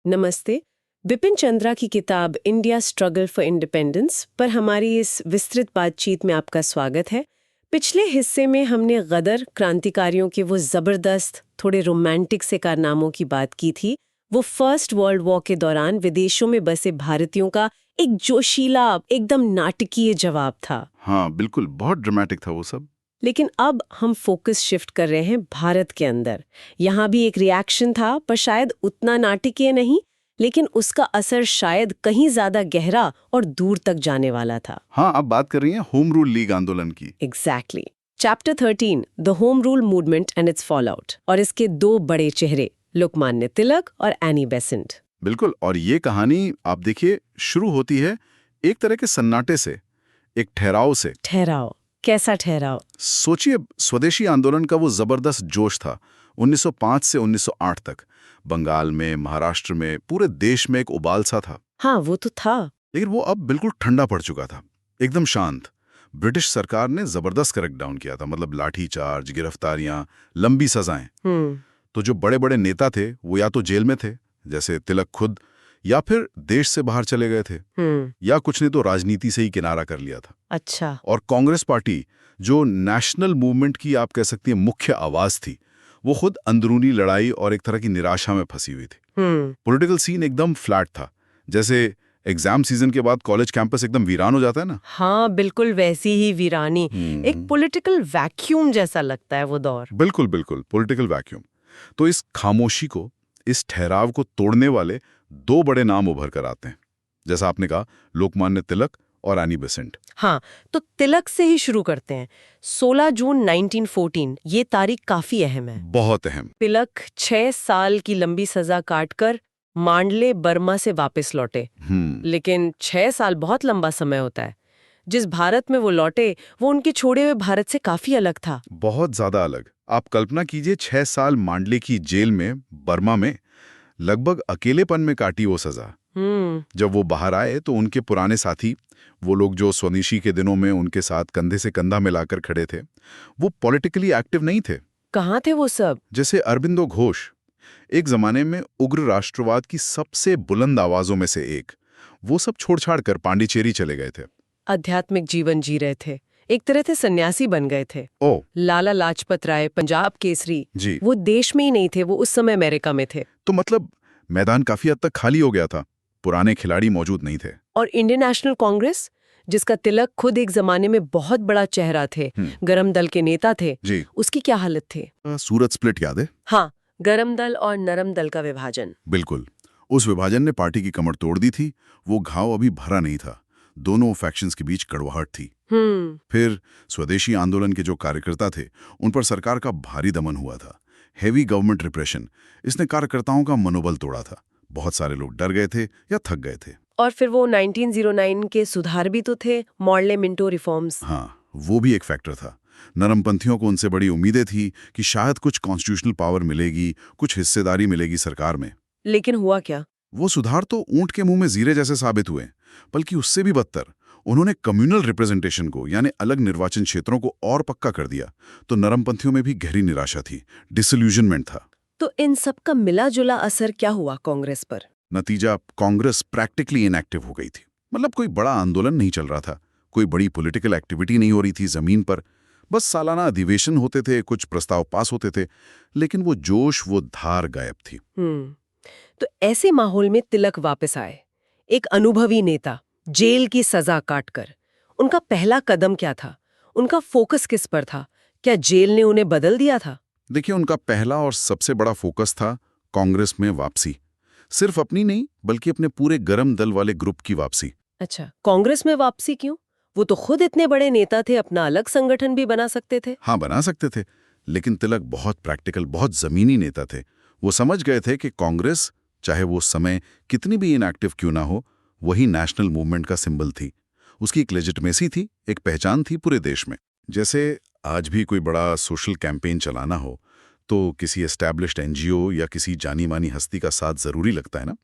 नमस्ते। बिपिन चंद्रा की किताब इंडिया स्ट्रगल फॉर इंडिपेंडेंस पर हमारी इस विस्तृत बातचीत में आपका स्वागत है। पिछले हिस्से में हमने गदर क्रांतिकारियों के वो जबरदस्त थोड़े रोमांटिक से कारनामों की बात की थी। वो फर्स्ट वर्ल्ड वॉर के दौरान विदेशों में बसे भारतीयों का एक जोशीला एकदम नाटकीय जवाब था। हाँ बिल्कुल, बहुत ड्रामेटिक था वो सब। लेकिन अब हम फोकस शिफ्ट कर रहे हैं भारत के अंदर। यहाँ भी एक रिएक्शन था, पर शायद उतना नाटकीय नहीं, लेकिन उसका असर शायद कहीं ज्यादा गहरा और दूर तक जाने वाला था। हाँ, आप बात कर रही हैं होम रूल लीग आंदोलन की। Exactly. Chapter 13 the home rule movement and it's fallout, और इसके दो बड़े चेहरे लोकमान्य तिलक और एनी बेसेंट। बिल्कुल, और ये कहानी आप देखिए शुरू होती है एक तरह के सन्नाटे से, एक ठहराव से। ठहराव? कैसा ठहराव? सोचिए, स्वदेशी आंदोलन का वो जबरदस्त जोश था 1905 से 1908 तक। बंगाल में, महाराष्ट्र में, पूरे देश में एक उबाल सा था। हाँ, वो तो था। लेकिन वो अब बिल्कुल ठंडा पड़ चुका था, एकदम शांत। ब्रिटिश सरकार ने जबरदस्त क्रैकडाउन किया था, मतलब लाठीचार्ज, गिरफ्तारियां, लंबी सजाएं। तो जो बड़े बड़े नेता थे वो या तो जेल में थे, जैसे तिलक खुद, या फिर देश से बाहर चले गए थे, या कुछ ने तो राजनीति से ही किनारा कर लिया था। अच्छा। और कांग्रेस पार्टी, जो नेशनल मूवमेंट की आप कह सकती हैं मुख्य आवाज थी, वो खुद अंदरूनी लड़ाई और एक तरह की निराशा में फंसी हुई थी। पॉलिटिकल सीन एकदम फ्लैट था, जैसे एग्जाम सीजन के बाद कॉलेज कैंपस एकदम वीरान हो जाता है ना। हाँ, बिल्कुल वैसी ही वीरानी। एक पॉलिटिकल वैक्यूम जैसा लगता है वो दौर। बिल्कुल बिल्कुल, पॉलिटिकल वैक्यूम। तो इस खामोशी को, इस ठहराव को तोड़ने वाले दो बड़े नाम उभर कर आते हैं, जैसा आपने कहा, लोकमान्य तिलक और एनी बेसेंट। हाँ, तो तिलक से ही शुरू करते हैं। 16 जून 1914, ये तारीख काफी अहम है। बहुत अहम। तिलक 6 साल की लंबी सजा काटकर मांडले बर्मा से वापस लौटे। लेकिन 6 साल बहुत लंबा समय होता है। जिस भारत में वो लौटे, वो उनके छोड़े हुए भारत से काफी अलग था। बहुत ज्यादा अलग। आप कल्पना कीजिए, 6 साल मांडले की जेल में, बर्मा में, लगभग अकेलेपन में काटी वो सजा। जब वो बाहर आए तो उनके पुराने साथी, वो लोग जो स्वदेशी के दिनों में उनके साथ कंधे से कंधा मिलाकर खड़े थे, वो पॉलिटिकली एक्टिव नहीं थे। कहाँ थे वो सब? जैसे अरबिंदो घोष, एक जमाने में उग्र राष्ट्रवाद की सबसे बुलंद आवाजों में से एक, वो सब छोड़-छाड़ कर पांडिचेरी चले गए थे। आध्यात्मिक जीवन जी रहे थे, एक तरह से सन्यासी बन गए थे। ओ, लाला लाजपत राय, पंजाब केसरी जी, वो देश में ही नहीं थे, वो उस समय अमेरिका में थे। तो मतलब मैदान काफी हद तक खाली हो गया था, पुराने खिलाड़ी मौजूद नहीं थे। और इंडियन नेशनल कांग्रेस, जिसका तिलक खुद एक जमाने में बहुत बड़ा चेहरा थे, गरम दल के नेता थे, जी, उसकी क्या हालत थी? सूरत स्प्लिट याद है? हाँ, गरम दल और नरम दल का विभाजन। बिल्कुल, उस विभाजन ने पार्टी की कमर तोड़ दी थी। वो घाव अभी भरा नहीं था, दोनों फैक्शंस के बीच कड़वाहट थी। फिर स्वदेशी आंदोलन के जो कार्यकर्ता थे, उन पर सरकार का भारी दमन हुआ था। हेवी गवर्नमेंट रिप्रेशन, इसने कार्यकर्ताओं का मनोबल तोड़ा था। बहुत सारे लोग डर गए थे या थक गए थे। और फिर वो 1909 के सुधार भी तो थे, मॉडले मिंटो रिफॉर्म्स। हाँ, वो भी एक फैक्टर था। नरमपंथियों को उनसे बड़ी उम्मीदें थी कि शायद कुछ कॉन्स्टिट्यूशनल पावर मिलेगी, कुछ हिस्सेदारी मिलेगी सरकार में। लेकिन हुआ क्या? वो सुधार तो ऊंट के मुंह में जीरे जैसे साबित हुए, बल्कि उससे भी बदतर, उन्होंने कम्युनल रिप्रेजेंटेशन को, यानी अलग निर्वाचन क्षेत्रों को और पक्का कर दिया। तो नरमपंथियों में भी गहरी निराशा थी, डिसल्यूजनमेंट था। तो इन सब का मिला जुला असर क्या हुआ कांग्रेस पर? नतीजा, कांग्रेस प्रैक्टिकली इनएक्टिव हो गई थी। मतलब कोई बड़ा आंदोलन नहीं चल रहा था, कोई बड़ी पॉलिटिकल एक्टिविटी नहीं हो रही थी जमीन पर। बस सालाना अधिवेशन होते थे, कुछ प्रस्ताव पास होते थे, लेकिन वो जोश, वो धार गायब थी। तो ऐसे माहौल में तिलक वापस आए, एक अनुभवी नेता, जेल की सजा काटकर। उनका पहला कदम क्या था? उनका फोकस किस पर था? क्या जेल ने उन्हें बदल दिया था? देखिए, उनका पहला और सबसे बड़ा फोकस था कांग्रेस में वापसी। सिर्फ अपनी नहीं, बल्कि अपने पूरे गरम दल वाले ग्रुप की वापसी। अच्छा, कांग्रेस में वापसी क्यों? वो तो खुद इतने बड़े नेता थे, अपना अलग संगठन भी बना सकते थे। हाँ, बना सकते थे, लेकिन तिलक बहुत प्रैक्टिकल, बहुत जमीनी नेता थे। वो समझ गए थे कि कांग्रेस, चाहे वो समय कितनी भी इनएक्टिव क्यों ना हो, वही नेशनल मूवमेंट का सिंबल थी। उसकी एक लेजिटिमेसी थी, एक पहचान थी पूरे देश में। जैसे आज भी कोई बड़ा सोशल कैंपेन चलाना हो तो किसी एस्टैब्लिश्ड एनजीओ या किसी जानी मानी हस्ती का साथ जरूरी लगता है ना,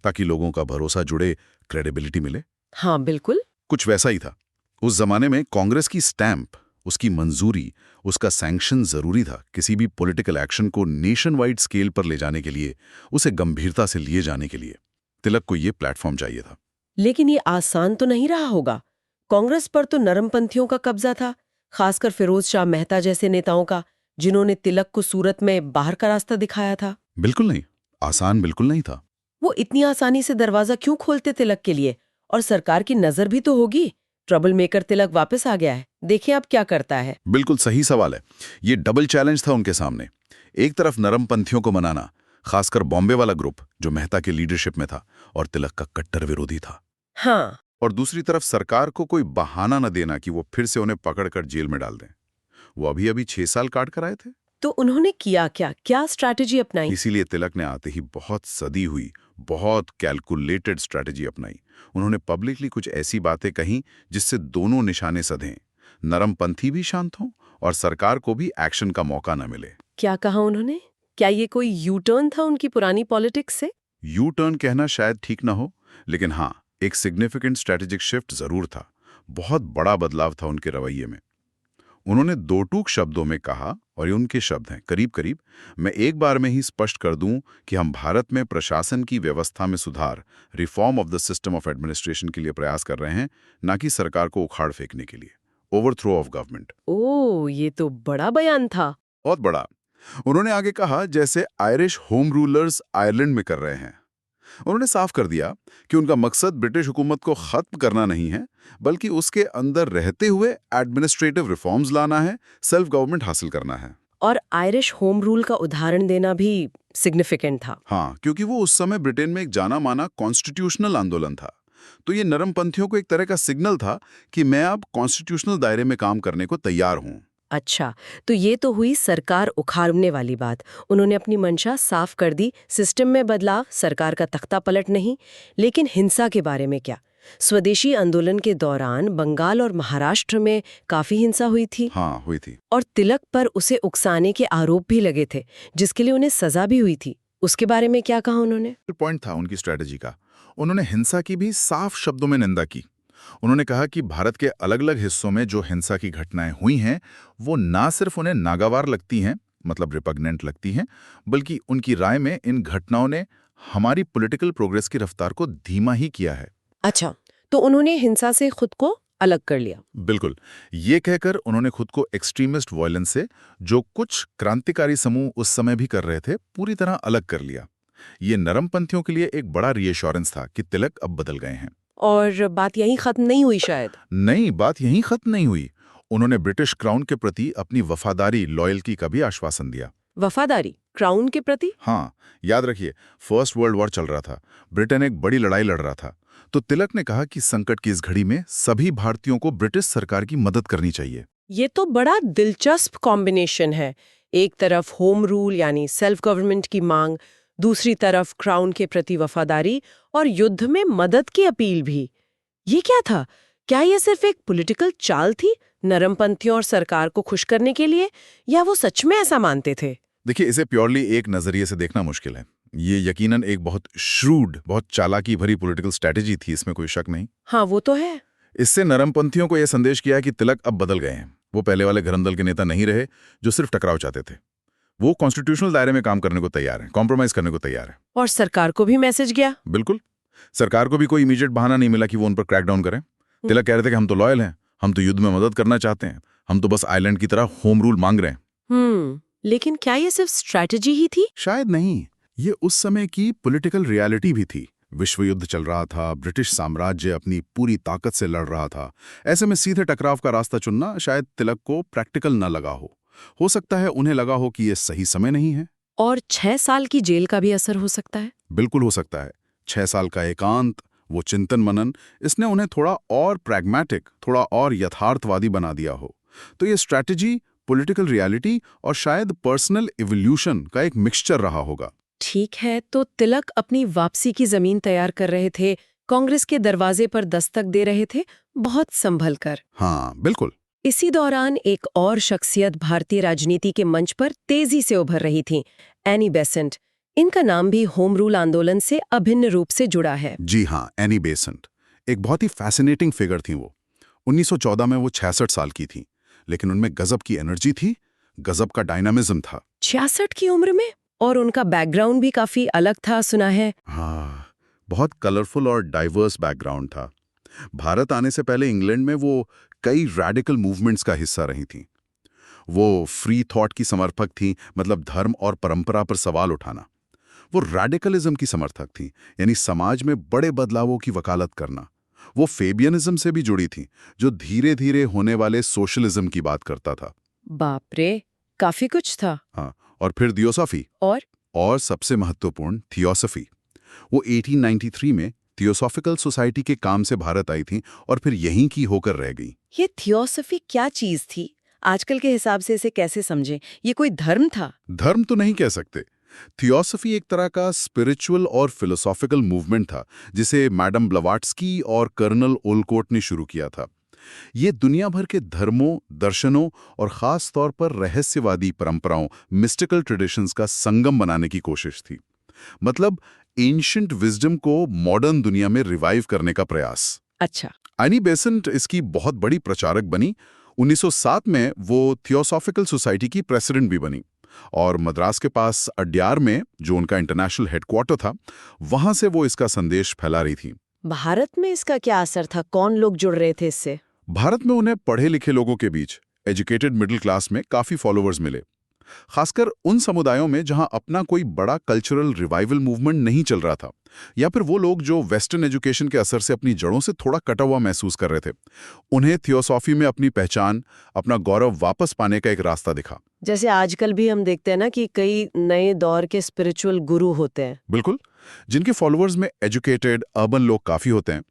ताकि लोगों का भरोसा जुड़े, क्रेडिबिलिटी मिले। हाँ बिल्कुल। कुछ वैसा ही था। उस जमाने में कांग्रेस की स्टैंप, उसकी मंजूरी, उसका सैंक्शन जरूरी था किसी भी पॉलिटिकल एक्शन को नेशन वाइड स्केल पर ले जाने के लिए, उसे गंभीरता से लिए जाने के लिए तिलक को ये प्लेटफॉर्म चाहिए था। लेकिन ये आसान तो नहीं रहा होगा। कांग्रेस पर तो नरमपंथियों का कब्जा था, खासकर फिरोज शाह मेहता जैसे नेताओं का, जिन्होंने तिलक को सूरत में बाहर का रास्ता दिखाया था। बिल्कुल नहीं, आसान बिल्कुल नहीं था। वो इतनी आसानी से दरवाजा क्यों खोलते तिलक के लिए? और सरकार की नजर भी तो होगी। ट्रबल मेकर तिलक वापस आ गया है, देखिए अब क्या करता है। बिल्कुल सही सवाल है। ये डबल चैलेंज था उनके सामने। एक तरफ नरमपंथियों को मनाना, खासकर बॉम्बे वाला ग्रुप जो मेहता के लीडरशिप में था और तिलक का कट्टर विरोधी था। हाँ, और दूसरी तरफ सरकार को कोई बहाना न देना कि वो फिर से उन्हें पकड़कर जेल में डाल दें। वो अभी अभी 6 साल काट कर आए थे। तो उन्होंने किया क्या? क्या स्ट्रैटेजी अपनाई? इसीलिए तिलक ने आते ही बहुत सदी हुई, बहुत कैलकुलेटेड स्ट्रैटेजी अपनाई। उन्होंने पब्लिकली कुछ ऐसी बातें कहीं जिससे दोनों निशाने सधें, नरमपंथी भी शांत हों और सरकार को भी एक्शन का मौका न मिले। क्या कहा उन्होंने? क्या ये कोई यू टर्न था उनकी पुरानी पॉलिटिक्स से? यू टर्न कहना शायद ठीक ना हो, लेकिन हाँ, एक सिग्निफिकेंट स्ट्रैटेजिक शिफ्ट जरूर था। बहुत बड़ा बदलाव था उनके रवैये में। उन्होंने दो टूक शब्दों में कहा, और ये उनके शब्द हैं, करीब करीब, मैं एक बार में ही स्पष्ट कर दूं कि हम भारत में प्रशासन की व्यवस्था में सुधार, reform of the system of administration के लिए प्रयास कर रहे हैं, ना कि सरकार को उखाड़ फेंकने के लिए, ओवरथ्रो ऑफ गवर्नमेंट। ओह, ये तो बड़ा बयान था। बहुत बड़ा। उन्होंने आगे कहा, जैसे आयरिश होम रूलर्स आयरलैंड में कर रहे हैं। उन्होंने साफ कर दिया कि उनका मकसद ब्रिटिश हुकूमत को खत्म करना नहीं है, बल्कि उसके अंदर रहते हुए एडमिनिस्ट्रेटिव रिफॉर्म्स लाना है, सेल्फ गवर्नमेंट हासिल करना है। और आयरिश होम रूल का उदाहरण देना भी सिग्निफिकेंट था। हाँ, क्योंकि वो उस समय ब्रिटेन में एक जाना माना कॉन्स्टिट्यूशनल आंदोलन था। तो ये नरमपंथियों को एक तरह का सिग्नल था कि मैं अब कॉन्स्टिट्यूशनल दायरे में काम करने को तैयार हूं। अच्छा, तो ये तो हुई सरकार उखाड़ने वाली बात। उन्होंने अपनी मंशा साफ कर दी, सिस्टम में बदलाव, सरकार का तख्ता पलट नहीं। लेकिन हिंसा के बारे में क्या? स्वदेशी आंदोलन के दौरान बंगाल और महाराष्ट्र में काफी हिंसा हुई थी। हाँ, हुई थी। और तिलक पर उसे उकसाने के आरोप भी लगे थे, जिसके लिए उन्हें सजा भी हुई थी। उसके बारे में क्या कहा उन्होंने? पॉइंट था उनकी स्ट्रेटजी का। उन्होंने हिंसा की भी साफ शब्दों में निंदा की। उन्होंने कहा कि भारत के अलग अलग हिस्सों में जो हिंसा की घटनाएं हुई हैं, वो ना सिर्फ उन्हें नागवार लगती हैं, मतलब रिपग्नेंट लगती हैं, बल्कि उनकी राय में इन घटनाओं ने हमारी पॉलिटिकल प्रोग्रेस की रफ्तार को धीमा ही किया है। अच्छा, तो उन्होंने हिंसा से खुद को अलग कर लिया। बिल्कुल। ये कहकर उन्होंने खुद को एक्सट्रीमिस्ट वायलेंस से, जो कुछ क्रांतिकारी समूह उस समय भी कर रहे थे, पूरी तरह अलग कर लिया। ये नरमपंथियों के लिए एक बड़ा रीएश्योरेंस था कि तिलक अब बदल गए हैं। और बात यहीं खत्म नहीं हुई शायद। नहीं, बात यहीं खत्म नहीं हुई। उन्होंने ब्रिटिश क्राउन के प्रति अपनी वफादारी, लॉयल्टी का भी आश्वासन दिया। वफादारी क्राउन के प्रति? हाँ, याद रखिए, फर्स्ट वर्ल्ड वॉर चल रहा था, ब्रिटेन एक बड़ी लड़ाई लड़ रहा था। तो तिलक ने कहा कि संकट की इस घड़ी में सभी भारतीयों को ब्रिटिश सरकार की मदद करनी चाहिए। ये तो बड़ा दिलचस्प कॉम्बिनेशन है। एक तरफ होम रूल यानी सेल्फ गवर्नमेंट की मांग, दूसरी तरफ क्राउन के प्रति वफादारी और युद्ध में मदद की अपील भी। ये क्या था? क्या ये सिर्फ एक पॉलिटिकल चाल थी, नरमपंथियों और सरकार को खुश करने के लिए, या वो सच में ऐसा मानते थे? देखिए, इसे प्योरली एक नजरिए से देखना मुश्किल है। ये यकीनन एक बहुत श्रूड, बहुत चालाकी भरी पॉलिटिकल स्ट्रैटेजी थी, इसमें कोई शक नहीं। हाँ, वो तो है। इससे नरमपंथियों को यह संदेश किया कि तिलक अब बदल गए हैं। वो पहले वाले घरंदल के नेता नहीं रहे जो सिर्फ टकराव चाहते थे। वो कॉन्स्टिट्यूशनल दायरे में काम करने को तैयार है, कॉम्प्रोमाइज करने को तैयार है। और सरकार को भी मैसेज गया। बिल्कुल। सरकार को भी कोई इमीडिएट बहाना नहीं मिला कि वो उन पर क्रैकडाउन करें। तिलक कह रहे थे कि हम तो लॉयल हैं, हम तो युद्ध में मदद करना चाहते हैं, हम तो बस आइलैंड की तरह होम रूल मांग रहे हैं। लेकिन क्या ये सिर्फ स्ट्रैटेजी ही थी? शायद नहीं। ये उस समय की पॉलिटिकल रियलिटी भी थी। विश्व युद्ध चल रहा था, ब्रिटिश साम्राज्य अपनी पूरी ताकत से लड़ रहा था। ऐसे में सीधे टकराव का रास्ता चुनना शायद तिलक को प्रैक्टिकल न लगा हो सकता है उन्हें लगा हो कि ये सही समय नहीं है। और 6 साल की जेल का भी असर हो सकता है। बिल्कुल हो सकता है। 6 साल का एकांत, वो चिंतन मनन, इसने उन्हें थोड़ा और प्रैग्मेटिक, थोड़ा और यथार्थवादी बना दिया हो। तो ये स्ट्रैटेजी, पॉलिटिकल रियलिटी और शायद पर्सनल इवोल्यूशन का एक मिक्सचर रहा होगा। ठीक है, तो तिलक अपनी वापसी की जमीन तैयार कर रहे थे, कांग्रेस के दरवाजे पर दस्तक दे रहे थे, बहुत संभल कर। हाँ, बिल्कुल। इसी दौरान एक और शख्सियत भारतीय राजनीति के मंच पर तेजी से उभर रही थी, एनी बेसेंट। इनका नाम भी होम रूल आंदोलन से अभिन्न रूप से जुड़ा है। जी हाँ, एनी बेसेंट एक बहुत ही फैसिनेटिंग फिगर थी वो। 1914 में वो 66 साल की थी। लेकिन उनमें गजब की एनर्जी थी, गजब का डायनामिज्म था। 66 की उम्र में? और उनका बैकग्राउंड भी काफी अलग था, सुना है। हाँ, बहुत कलरफुल और डाइवर्स बैकग्राउंड था। भारत आने से पहले इंग्लैंड में वो कई रेडिकल मूवमेंट्स का हिस्सा रही थीं। वो फ्री थॉट की समर्थक थीं, मतलब धर्म और परंपरा पर सवाल उठाना। वो रेडिकलिज्म की समर्थक थीं, यानी समाज में बड़े बदलावों की वकालत करना। वो फेबियनिज्म से भी जुड़ी थीं, जो धीरे धीरे होने वाले सोशलिज्म की बात करता था। बाप रे, काफी कुछ था। हाँ, और फिर थियोसॉफी, और और सबसे महत्वपूर्ण थियोसॉफी। वो 1893 में थियोसॉफिकल सोसाइटी के काम से भारत आई थीं और फिर यहीं की होकर रह गई। ये थियोसॉफी क्या चीज थी? आजकल के हिसाब से इसे कैसे समझें? ये कोई धर्म था? धर्म तो नहीं कह सकते। थियोसॉफी एक तरह का स्पिरिचुअल और फिलोसॉफिकल मूवमेंट था, जिसे मैडम ब्लवाट्स्की और कर्नल ओलकोट ने शुरू किया था। ये दुनिया भर के धर्मों, दर्शनों और खास तौर पर रहस्यवादी परंपराओं, मिस्टिकल ट्रेडिशंस का संगम बनाने की कोशिश थी। मतलब एंशिएंट विजडम को मॉडर्न दुनिया में रिवाइव करने का प्रयास। अच्छा। एनी बेसेंट इसकी बहुत बड़ी प्रचारक बनी। 1907 में वो थियोसॉफिकल सोसाइटी की प्रेसिडेंट भी बनी और मद्रास के पास अड्यार में, जो उनका इंटरनेशनल हेडक्वार्टर था, वहां से वो इसका संदेश फैला रही थी। भारत में इसका क्या असर था? कौन लोग जुड़ रहे थे इससे? भारत में उन्हें पढ़े लिखे लोगों के बीच, एजुकेटेड मिडिल क्लास में काफी फॉलोअर्स मिले, खासकर उन समुदायों में जहां अपना कोई बड़ा कल्चरल रिवाइवल मूवमेंट नहीं चल रहा था, या फिर वो लोग जो वेस्टर्न एजुकेशन के असर से अपनी जड़ों से थोड़ा कटा हुआ महसूस कर रहे थे। उन्हें थियोसॉफी में अपनी पहचान, अपना गौरव वापस पाने का एक रास्ता दिखा। जैसे आजकल भी हम देखते हैं ना कि कई नए दौर के स्पिरिचुअल गुरु होते हैं। बिल्कुल, जिनके फॉलोअर्स में एजुकेटेड अर्बन लोग काफी होते हैं,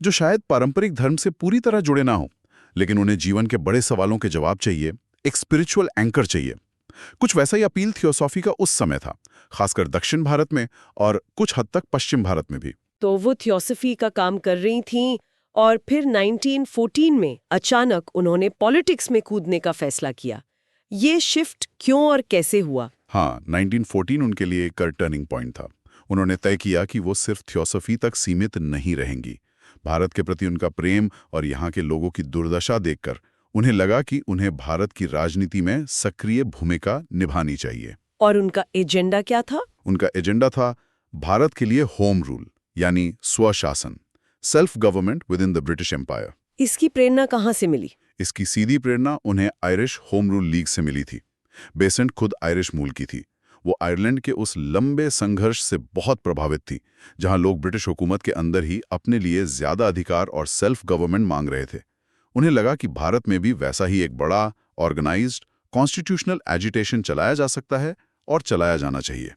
जो शायद पारंपरिक धर्म से पूरी तरह जुड़े ना हो, लेकिन उन्हें जीवन के बड़े सवालों के जवाब चाहिए, एक स्पिरिचुअल एंकर चाहिए। कुछ वैसा ही अपील थियोसॉफी का उस समय था, खासकर दक्षिण भारत में और कुछ हद तक पश्चिम भारत में भी। तो वो थियोसॉफी का काम कर रही थीं और फिर 1914 में अचानक उन्होंने पॉलिटिक्स में कूदने का फैसला किया। ये शिफ्ट क्यों और कैसे हुआ? हाँ, 1914 उनके लिए एक टर्निंग पॉइंट था। उन्होंने तय किया कि वो सिर्फ थियोसॉफी तक सीमित नहीं रहेंगी। भारत के प्रति उनका प्रेम और यहाँ के लोगों की दुर्दशा देखकर उन्हें लगा कि उन्हें भारत की राजनीति में सक्रिय भूमिका निभानी चाहिए। और उनका एजेंडा क्या था? उनका एजेंडा था भारत के लिए होम रूल, यानी स्वशासन, self government within the British empire. इसकी प्रेरणा कहाँ से मिली? इसकी सीधी प्रेरणा उन्हें आयरिश होम रूल लीग से मिली थी। बेसेंट खुद आयरिश मूल की थी। वो आयरलैंड के उस लंबे संघर्ष से बहुत प्रभावित थी, जहां लोग ब्रिटिश हुकूमत के अंदर ही अपने लिए ज्यादा अधिकार और सेल्फ गवर्नमेंट मांग रहे थे। उन्हें लगा कि भारत में भी वैसा ही एक बड़ा, ऑर्गेनाइज्ड, कॉन्स्टिट्यूशनल एजिटेशन चलाया जा सकता है और चलाया जाना चाहिए।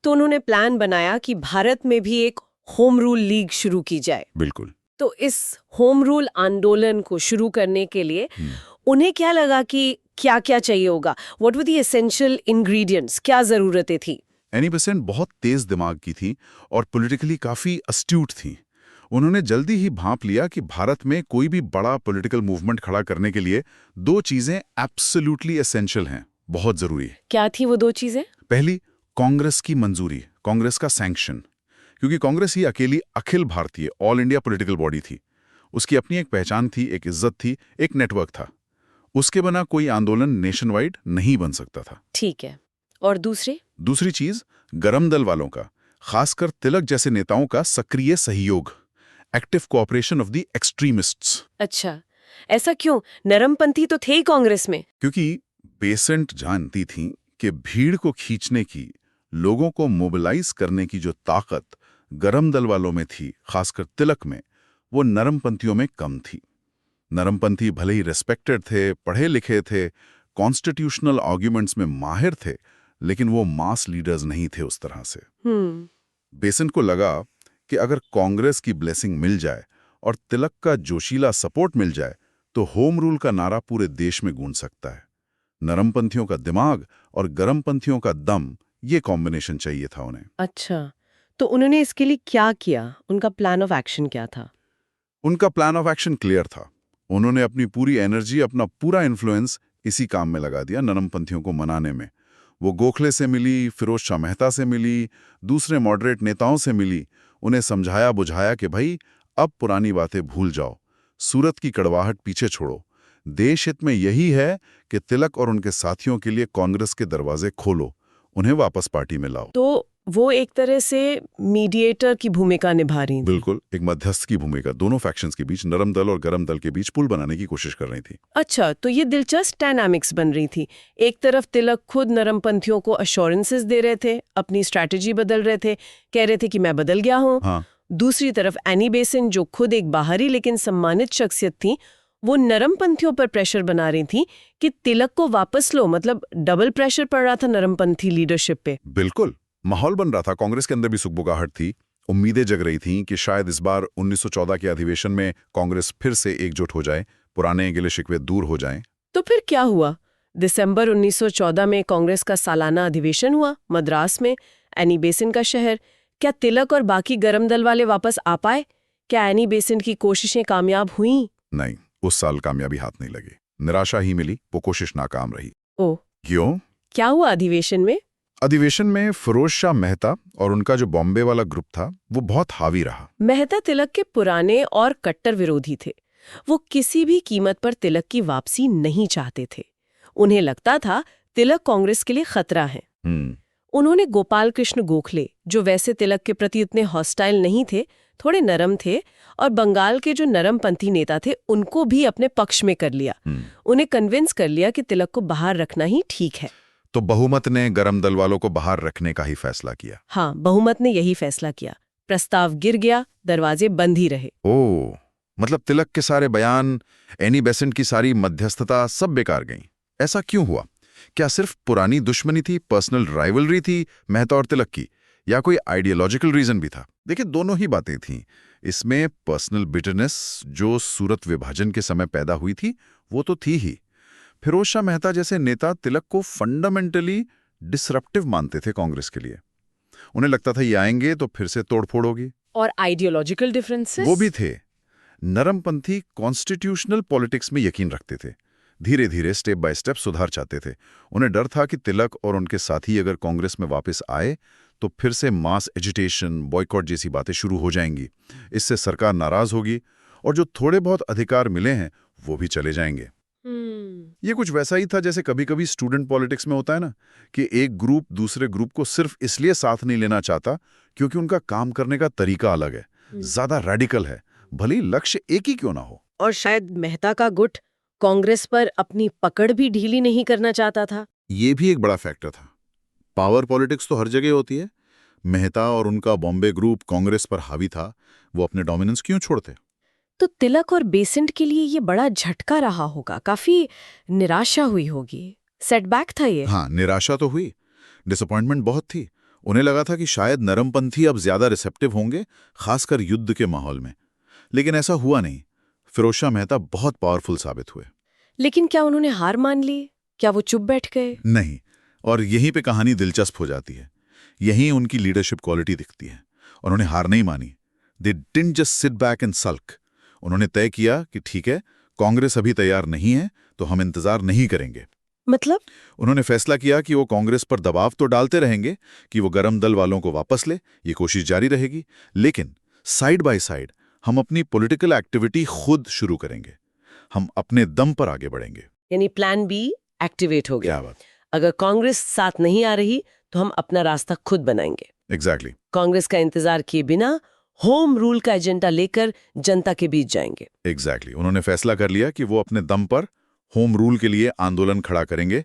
तो उन्होंने प्लान बनाया कि भारत में भी एक होम रूल लीग शुरू की जाए। बिल्कुल। तो इस होम रूल आंदोलन को शुरू करने के लिए उन्हें क्या लगा कि क्या-क्या चाहिए होगा? What were the essential ingredients? क्या जरूरतें थी? एनी बेसेंट बहुत तेज दिमाग की थी और पॉलिटिकली काफी अस्ट्यूट थी। उन्होंने जल्दी ही भांप लिया कि भारत में कोई भी बड़ा पॉलिटिकल मूवमेंट खड़ा करने के लिए दो चीजें एब्सोल्युटली एसेंशियल हैं, बहुत जरूरी है। क्या थी वो दो चीजें? पहली, कांग्रेस की मंजूरी, कांग्रेस का सैंक्शन, क्योंकि कांग्रेस ही अकेली Akhil Bharatiya all India political body थी। उसकी अपनी एक पहचान थी, एक इज्जत थी, एक नेटवर्क था। उसके बिना कोई आंदोलन नेशन वाइड नहीं बन सकता था। ठीक है। और दूसरी चीज, गरम दल वालों का, खासकर तिलक जैसे नेताओं का सक्रिय सहयोग, active cooperation of the extremists. अच्छा, ऐसा क्यों? नरमपंथी तो थे ही कांग्रेस में। क्योंकि बेसेंट जानती थीं कि भीड़ को खींचने की, लोगों को मोबिलाइज करने की जो ताकत गरम दल वालों में थी, खासकर तिलक में, वो नरमपंथियों में कम थी। नरमपंथी भले ही रिस्पेक्टेड थे, पढ़े लिखे थे, कॉन्स्टिट्यूशनल आर्ग्यूमेंट्स में माहिर थे, लेकिन वो मास लीडर्स नहीं थे उस तरह से। बेसेंट को लगा कि अगर कांग्रेस की ब्लेसिंग मिल जाए और तिलक का जोशीला सपोर्ट मिल जाए तो होम रूल का नारा पूरे देश में गूंज सकता है। नरमपंथियों का दिमाग और गरमपंथियों का दम, ये कॉम्बिनेशन चाहिए था उन्हें। अच्छा, तो उन्होंने इसके लिए क्या किया? उनका प्लान ऑफ एक्शन क्या था? उनका प्लान ऑफ एक्शन क्लियर था। उन्होंने अपनी पूरी एनर्जी, अपना पूरा इन्फ्लुएंस इसी काम में लगा दिया, नरमपंथियों को मनाने में। वो गोखले से मिली, फिरोज शाह मेहता से मिली, दूसरे मॉडरेट नेताओं से मिली, उन्हें समझाया बुझाया कि भाई अब पुरानी बातें भूल जाओ, सूरत की कड़वाहट पीछे छोड़ो, देश हित में यही है कि तिलक और उनके साथियों के लिए कांग्रेस के दरवाजे खोलो, उन्हें वापस पार्टी में लाओ। तो वो एक तरह से मीडिएटर की भूमिका निभा रही थी। बिल्कुल, एक मध्यस्थ की भूमिका, दोनों फैक्शंस के बीच, नरम दल और गरम दल के बीच पुल बनाने की कोशिश कर रही थी। अच्छा, तो ये दिलचस्प डायनामिक्स बन रही थी। एक तरफ तिलक खुद नरमपंथियों को अश्योरेंसेस दे रहे थे, अपनी स्ट्रैटेजी बदल रहे थे, कह रहे थे कि मैं बदल गया हूँ। हाँ। दूसरी तरफ एनी बेसेंट, जो खुद एक बाहरी लेकिन सम्मानित शख्सियत थी, वो नरमपंथियों पर प्रेशर बना रही थी कि तिलक को वापस लो। मतलब डबल प्रेशर पड़ रहा था नरमपंथी लीडरशिप पे। बिल्कुल, माहौल बन रहा था। कांग्रेस के अंदर भी सुगबुगाहट थी, उम्मीदें जग रही थीं कि शायद इस बार 1914 के अधिवेशन में कांग्रेस फिर से एकजुट हो जाए, पुराने गिले शिकवे दूर हो जाएं। तो फिर क्या हुआ? दिसंबर 1914 में कांग्रेस का सालाना अधिवेशन हुआ मद्रास में, एनी बेसेंट का शहर। क्या तिलक और बाकी गरम दल वाले वापस आ पाए? क्या एनी बेसेंट की कोशिशें कामयाब हुईं? नहीं, उस साल कामयाबी हाथ नहीं लगी, निराशा ही मिली, वो कोशिश नाकाम रही। ओह, क्यों? क्या हुआ अधिवेशन में? अधिवेशन में फिरोज शाह मेहता और उनका जो बॉम्बे वाला ग्रुप था वो बहुत हावी रहा। मेहता तिलक के पुराने और कट्टर विरोधी थे। वो किसी भी कीमत पर तिलक की वापसी नहीं चाहते थे। उन्हें लगता था तिलक कांग्रेस के लिए खतरा है। उन्होंने गोपाल कृष्ण गोखले, जो वैसे तिलक के प्रति इतने हॉस्टाइल नहीं थे, थोड़े नरम थे, और बंगाल के जो नरमपंथी नेता थे उनको भी अपने पक्ष में कर लिया। उन्हें कन्विंस कर लिया कि तिलक को बाहर रखना ही ठीक है। तो बहुमत ने गरम दल वालों को बाहर रखने का ही फैसला किया। हाँ, बहुमत ने यही फैसला किया। प्रस्ताव गिर गया, दरवाजे बंद ही रहे। ओह, मतलब तिलक के सारे बयान, एनी बेसेंट की सारी मध्यस्थता सब बेकार गई। ऐसा क्यों हुआ? क्या सिर्फ पुरानी दुश्मनी थी, पर्सनल राइवलरी थी मेहता और तिलक की, या कोई आइडियोलॉजिकल रीजन भी था? देखिए, दोनों ही बातें थीं। इसमें पर्सनल बिटरनेस जो सूरत विभाजन के समय पैदा हुई थी वो तो थी ही। फिरोज शाह मेहता जैसे नेता तिलक को फंडामेंटली डिसरप्टिव मानते थे कांग्रेस के लिए। उन्हें लगता था ये आएंगे तो फिर से तोड़फोड़ होगी। और आइडियोलॉजिकल डिफरेंसेस वो भी थे। नरमपंथी कॉन्स्टिट्यूशनल पॉलिटिक्स में यकीन रखते थे, धीरे धीरे स्टेप बाय स्टेप सुधार चाहते थे। उन्हें डर था कि तिलक और उनके साथी अगर कांग्रेस में वापस आए तो फिर से मास एजिटेशन, बॉयकॉट जैसी बातें शुरू हो जाएंगी। इससे सरकार नाराज होगी और जो थोड़े बहुत अधिकार मिले हैं वो भी चले जाएंगे। ये कुछ वैसा ही था जैसे कभी कभी स्टूडेंट पॉलिटिक्स में होता है ना, कि एक ग्रुप दूसरे ग्रुप को सिर्फ इसलिए साथ नहीं लेना चाहता क्योंकि उनका काम करने का तरीका अलग है, ज्यादा रेडिकल है, भले ही लक्ष्य एक ही क्यों ना हो। और शायद मेहता का गुट कांग्रेस पर अपनी पकड़ भी ढीली नहीं करना चाहता था। ये भी एक बड़ा फैक्टर था। पावर पॉलिटिक्स तो हर जगह होती है। मेहता और उनका बॉम्बे ग्रुप कांग्रेस पर हावी था, वो अपने डोमिनेंस क्यों छोड़ते? तो तिलक और बेसेंट के लिए ये बड़ा झटका रहा होगा, काफी निराशा हुई होगी, सेटबैक था ये। हाँ, निराशा तो हुई, डिसअपॉइंटमेंट बहुत थी। उन्हें लगा था कि शायद नरमपंथी अब ज्यादा रिसेप्टिव होंगे, खासकर युद्ध के माहौल में। लेकिन ऐसा हुआ नहीं। फिरोज शाह मेहता बहुत पावरफुल साबित हुए। लेकिन क्या उन्होंने हार मान ली? क्या वो चुप बैठ गए? नहीं, और यहीं पे कहानी दिलचस्प हो जाती है। यहीं उनकी लीडरशिप क्वालिटी दिखती है। उन्होंने हार नहीं मानी। They didn't just sit back and sulk. उन्होंने तय किया कि ठीक है, कांग्रेस अभी तैयार नहीं है तो हम इंतजार नहीं करेंगे। मतलब? उन्होंने फैसला किया कि वो कांग्रेस पर दबाव तो डालते रहेंगे कि वो गरम दल वालों को वापस ले, ये कोशिश जारी रहेगी, लेकिन साइड बाय साइड हम अपनी पॉलिटिकल एक्टिविटी खुद शुरू करेंगे। हम अपने दम पर आगे बढ़ेंगे। यानी प्लान बी एक्टिवेट हो गया। क्या बात। अगर कांग्रेस साथ नहीं आ रही तो हम अपना रास्ता खुद बनाएंगे। एग्जैक्टली। कांग्रेस का इंतजार किए बिना होम रूल का एजेंडा लेकर जनता के बीच जाएंगे। एग्जैक्टली। उन्होंने फैसला कर लिया कि वो अपने दम पर होम रूल के लिए आंदोलन खड़ा करेंगे।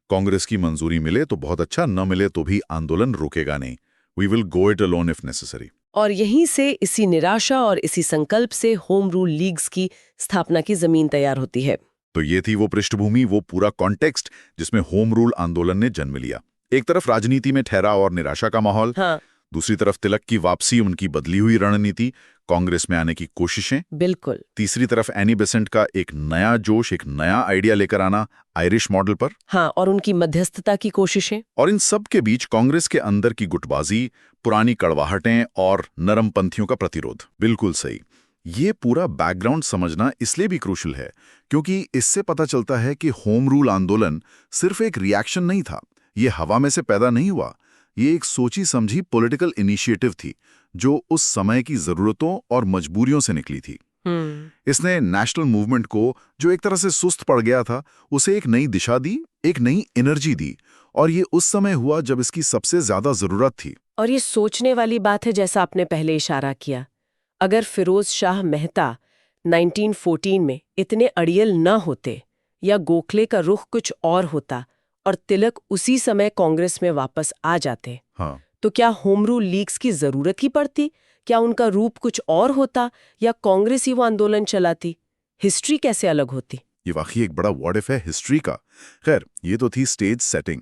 कांग्रेस की मंजूरी मिले तो बहुत अच्छा, न मिले तो भी आंदोलन रुकेगा नहीं। We will go it alone if necessary. और यहीं से, इसी निराशा और इसी संकल्प से होम रूल लीग्स की स्थापना की जमीन तैयार होती है। तो ये थी वो पृष्ठभूमि, वो पूरा कॉन्टेक्स्ट जिसमें होम रूल आंदोलन ने जन्म लिया। एक तरफ राजनीति में ठहराव और निराशा का माहौल, हाँ, दूसरी तरफ तिलक की वापसी, उनकी बदली हुई रणनीति, कांग्रेस में आने की कोशिशें, बिल्कुल। तीसरी तरफ एनी बेसेंट का एक नया जोश, एक नया आइडिया लेकर आना आयरिश मॉडल पर, हाँ, और उनकी मध्यस्थता की कोशिशें। और इन सब के बीच कांग्रेस के अंदर की गुटबाजी, पुरानी कड़वाहटें और नरमपंथियों का प्रतिरोध। बिल्कुल सही। ये पूरा बैकग्राउंड समझना इसलिए भी क्रूशल है क्योंकि इससे पता चलता है कि होम रूल आंदोलन सिर्फ एक रिएक्शन नहीं था। ये हवा में से पैदा नहीं हुआ। ये एक सोची समझी पॉलिटिकल इनिशिएटिव थी जो उस समय की जरूरतों और मजबूरियों से निकली थी। इसने नेशनल मूवमेंट को, जो एक तरह से सुस्त पड़ गया था, उसे एक नई दिशा दी, एक नई एनर्जी दी। और ये उस समय हुआ जब इसकी सबसे ज्यादा जरूरत थी। और ये सोचने वाली बात है, जैसा आपने पहले इशारा किया, अगर फिरोज शाह मेहता 1914 में इतने अड़ियल न होते या गोखले का रुख कुछ और होता और तिलक उसी समय कांग्रेस में वापस आ जाते, हाँ, तो क्या होम रूल लीग्स की जरूरत ही पड़ती? क्या उनका रूप कुछ और होता या कांग्रेस ही वो आंदोलन चलाती? हिस्ट्री कैसे अलग होती? ये वाकई एक बड़ा व्हाट इफ है हिस्ट्री का। खैर, ये तो थी स्टेज सेटिंग,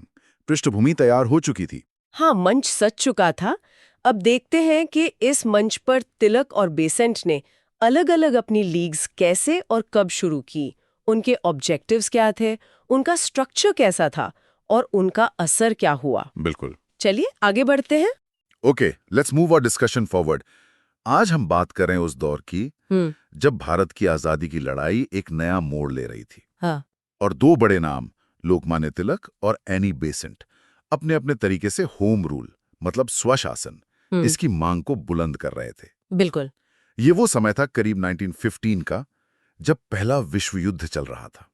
पृष्ठभूमि तैयार हो चुकी थी। हाँ, मंच सज चुका था। अब देखते हैं कि इस मंच पर तिलक और बेसेंट ने अलग अलग अपनी लीग्स कैसे और कब शुरू की, उनके ऑब्जेक्टिव्स क्या थे, उनका स्ट्रक्चर कैसा था और उनका असर क्या हुआ। बिल्कुल। चलिए आगे बढ़ते हैं। Okay, let's move our discussion forward. आज हम बात कर रहे हैं उस दौर की जब भारत की आजादी की लड़ाई एक नया मोड़ ले रही थी। हाँ। और दो बड़े नाम, लोकमान्य तिलक और एनी बेसेंट, अपने अपने तरीके से होम रूल मतलब स्वशासन, इसकी मांग को बुलंद कर रहे थे। बिल्कुल। ये वो समय था करीब 1915 का, जब पहला विश्व युद्ध चल रहा था।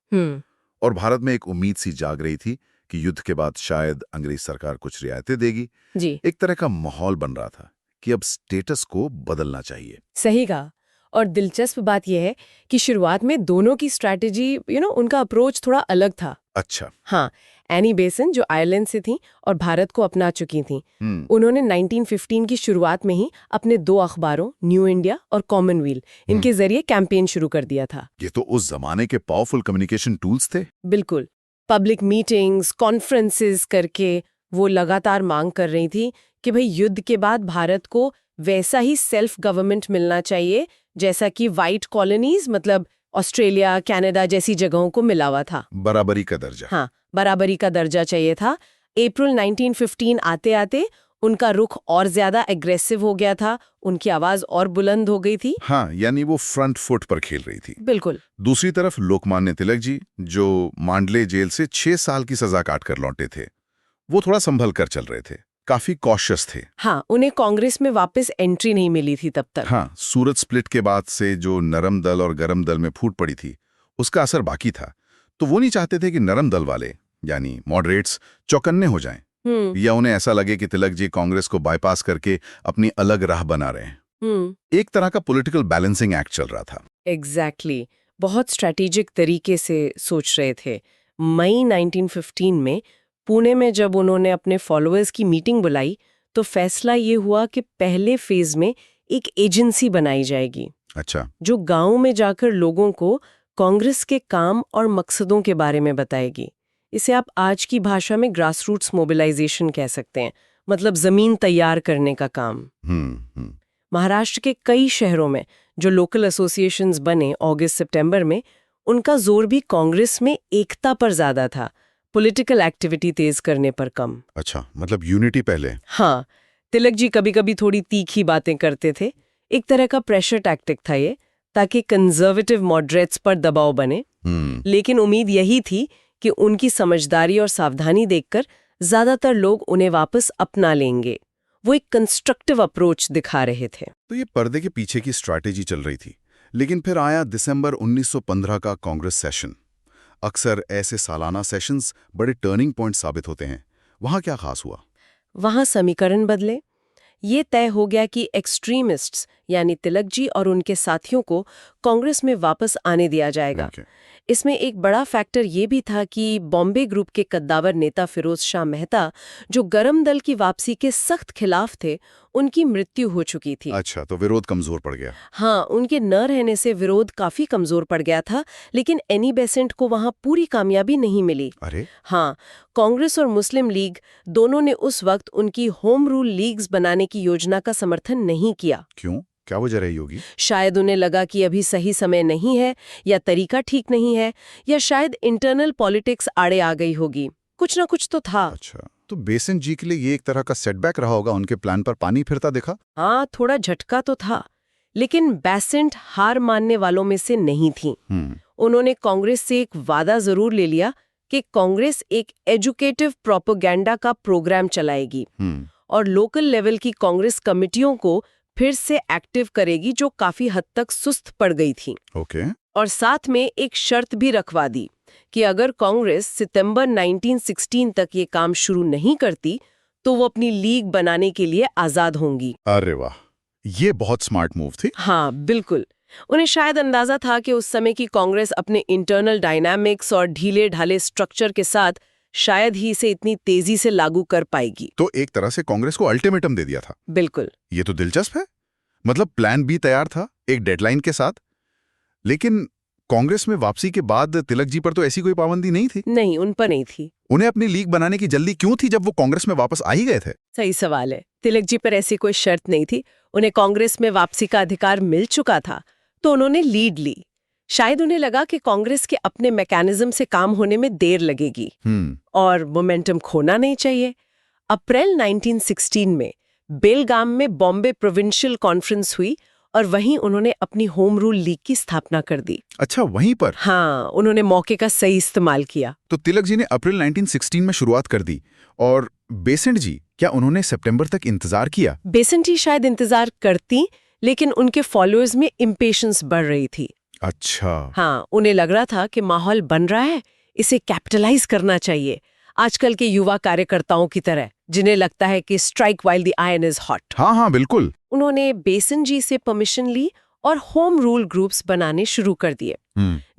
और भारत में एक उम्मीद सी जाग रही थी कि युद्ध के बाद शायद अंग्रेज सरकार कुछ रियायतें देगी। जी। एक तरह का माहौल बन रहा था कि अब स्टेटस को बदलना चाहिए। सही कहा। और दिलचस्प बात यह है कि शुरुआत में दोनों की स्ट्रैटेजी, उनका अप्रोच थोड़ा अलग था। अच्छा। हाँ, एनी बेसेंट जो आयरलैंड से थी और भारत को अपना चुकी थी, उन्होंने 1915 की शुरुआत में ही अपने दो अखबारों न्यू इंडिया और कॉमनवेल्थ, इनके जरिए कैंपेन शुरू कर दिया था। ये तो उस जमाने के पावरफुल कम्युनिकेशन टूल्स थे। बिल्कुल। पब्लिक मीटिंग्स, कॉन्फ्रेंसेस करके वो लगातार मांग कर रही थी कि भाई युद्ध के बाद भारत को वैसा ही सेल्फ गवर्नमेंट मिलना चाहिए जैसा कि व्हाइट कॉलोनीज मतलब ऑस्ट्रेलिया, कनाडा जैसी जगहों को मिला हुआ था। बराबरी का दर्जा। हाँ, बराबरी का दर्जा चाहिए था। अप्रैल 1915 आते आते उनका रुख और ज्यादा एग्रेसिव हो गया था, उनकी आवाज और बुलंद हो गई थी। हाँ, यानी वो फ्रंट फुट पर खेल रही थी। बिल्कुल। दूसरी तरफ लोकमान्य तिलक जी, जो मांडले जेल से 6 साल की सजा काट कर लौटे थे, वो थोड़ा संभल कर चल रहे थे, काफी कॉशियस थे। हाँ, उन्हें कांग्रेस में वापस एंट्री नहीं मिली थी तब तक। हाँ, सूरत स्प्लिट के बाद से जो नरम दल और गरम दल में फूट पड़ी थी, उसका असर बाकी था। तो वो नहीं चाहते थे कि नरम दल वाले यानी मॉडरेट्स चौकन्ने हो जाएं, या उन्हें ऐसा लगे कि तिलक जी कांग्रेस को बाईपास करके अपनी अलग राह बना रहे हैं। एक तरह का पॉलिटिकल बैलेंसिंग एक्ट चल रहा था। एग्जैक्टली। बहुत स्ट्रैटेजिक तरीके से सोच रहे थे। मई 1915 में पुणे में जब उन्होंने अपने फॉलोअर्स की मीटिंग बुलाई, तो फैसला ये हुआ कि पहले फेज में एक एजेंसी बनाई जाएगी। अच्छा। जो गांव में जाकर लोगों को कांग्रेस के काम और मकसदों के बारे में बताएगी। इसे आप आज की भाषा में ग्रासरूट्स मोबिलाइजेशन कह सकते हैं, मतलब जमीन तैयार करने का काम। महाराष्ट्र के कई शहरों में जो लोकल एसोसिएशंस बने अगस्त सितंबर में, उनका जोर भी कांग्रेस में एकता पर ज्यादा था, पॉलिटिकल एक्टिविटी तेज करने पर कम। अच्छा, मतलब यूनिटी पहले। हाँ, तिलक जी कभी कभी थोड़ी तीखी बातें करते थे। एक तरह का प्रेशर टैक्टिक था ये, ताकि कंजर्वेटिव मॉडरेट्स पर दबाव बने। लेकिन उम्मीद यही थी कि उनकी समझदारी और सावधानी देखकर ज्यादातर लोग उन्हें वापस अपना लेंगे। वो एक कंस्ट्रक्टिव अप्रोच दिखा रहे थे। तो ये पर्दे के पीछे की स्ट्रैटेजी चल रही थी। लेकिन फिर आया दिसंबर 1915 का कांग्रेस सेशन। अक्सर ऐसे सालाना सेशंस बड़े टर्निंग पॉइंट साबित होते हैं। वहां क्या खास हुआ? वहां समीकरण बदले। ये तय हो गया कि एक्सट्रीमिस्ट्स यानी तिलक जी और उनके साथियों को कांग्रेस में वापस आने दिया जाएगा। इसमें एक बड़ा फैक्टर ये भी था कि बॉम्बे ग्रुप के कद्दावर नेता फिरोज शाह मेहता, जो गरम दल की वापसी के सख्त खिलाफ थे, उनकी मृत्यु हो चुकी थी। अच्छा, तो विरोध कमजोर पड़ गया। हाँ, उनके न रहने से विरोध काफी कमजोर पड़ गया था, लेकिन एनी बेसेंट को वहां पूरी कामयाबी नहीं मिली। अरे? हाँ, कांग्रेस और मुस्लिम लीग दोनों ने उस वक्त उनकी होम रूल लीग्स बनाने की योजना का समर्थन नहीं किया। क्यों? क्या वजह रही होगी? शायद उन्हें लगा कि अभी सही समय नहीं है, या तरीका ठीक नहीं है, या शायद इंटरनल पॉलिटिक्स आड़े आ गई होगी। कुछ ना कुछ तो था। अच्छा, तो बेसेंट जी के लिए ये एक तरह का सेटबैक रहा होगा। उनके प्लान पर पानी फिरता दिखा। हाँ, थोड़ा झटका तो था, लेकिन बेसेंट हार मानने वालों में से नहीं थी। उन्होंने कांग्रेस से एक वादा जरूर ले लिया कि कांग्रेस एक एजुकेटिव प्रोपेगेंडा का प्रोग्राम चलाएगी और लोकल लेवल की कांग्रेस कमिटियों को फिर से एक्टिव करेगी जो काफी हद तक सुस्त पड़ गई थी। ओके। और साथ में एक शर्त भी रखवा दी कि अगर कांग्रेस सितंबर 1916 तक ये काम शुरू नहीं करती तो वो अपनी लीग बनाने के लिए आजाद होंगी। अरे वाह, ये बहुत स्मार्ट मूव थी। हाँ बिल्कुल। उन्हें शायद अंदाजा था कि उस समय की कांग्रेस अपने इंटरनल डायनामिक्स और ढीले ढाले स्ट्रक्चर के साथ शायद ही इसे इतनी तेजी से लागू कर पाएगी। तो एक तरह से कांग्रेस को अल्टीमेटम दे दिया था। बिल्कुल। ये तो दिलचस्प है। मतलब प्लान बी तैयार था एक डेडलाइन के साथ। लेकिन कांग्रेस में वापसी के बाद तिलक जी पर तो ऐसी कोई पाबंदी नहीं थी। नहीं, उन पर नहीं थी। उन्हें अपनी लीग बनाने की जल्दी क्यों थी जब वो कांग्रेस में वापस आ ही गए थे? सही सवाल है। तिलक जी पर ऐसी कोई शर्त नहीं थी। उन्हें कांग्रेस में वापसी का अधिकार मिल चुका था, तो उन्होंने लीड ली। शायद उन्हें लगा कि कांग्रेस के अपने मैकेनिज्म से काम होने में देर लगेगी और मोमेंटम खोना नहीं चाहिए। अप्रैल 1916 में बेलगाम में बॉम्बे प्रोविंशियल कॉन्फ्रेंस हुई और वहीं उन्होंने अपनी होम रूल लीग की स्थापना कर दी। अच्छा, वहीं पर? हाँ, उन्होंने मौके का सही इस्तेमाल किया। तो तिलक जी ने अप्रैल 1916 में शुरुआत कर दी, और बेसेंट जी, क्या उन्होंने सितंबर तक इंतजार किया? बेसेंट जी शायद इंतजार करती, लेकिन उनके फॉलोअर्स में इम्पेशंस बढ़ रही थी। अच्छा। हाँ, उन्हें लग रहा था कि माहौल बन रहा है, इसे कैपिटलाइज करना चाहिए। आजकल के युवा कार्यकर्ताओं की तरह, जिन्हें लगता है कि strike while the iron is hot. हाँ हाँ बिल्कुल। उन्होंने बेसेंट जी से परमिशन ली और होम रूल ग्रुप्स बनाने शुरू कर दिए।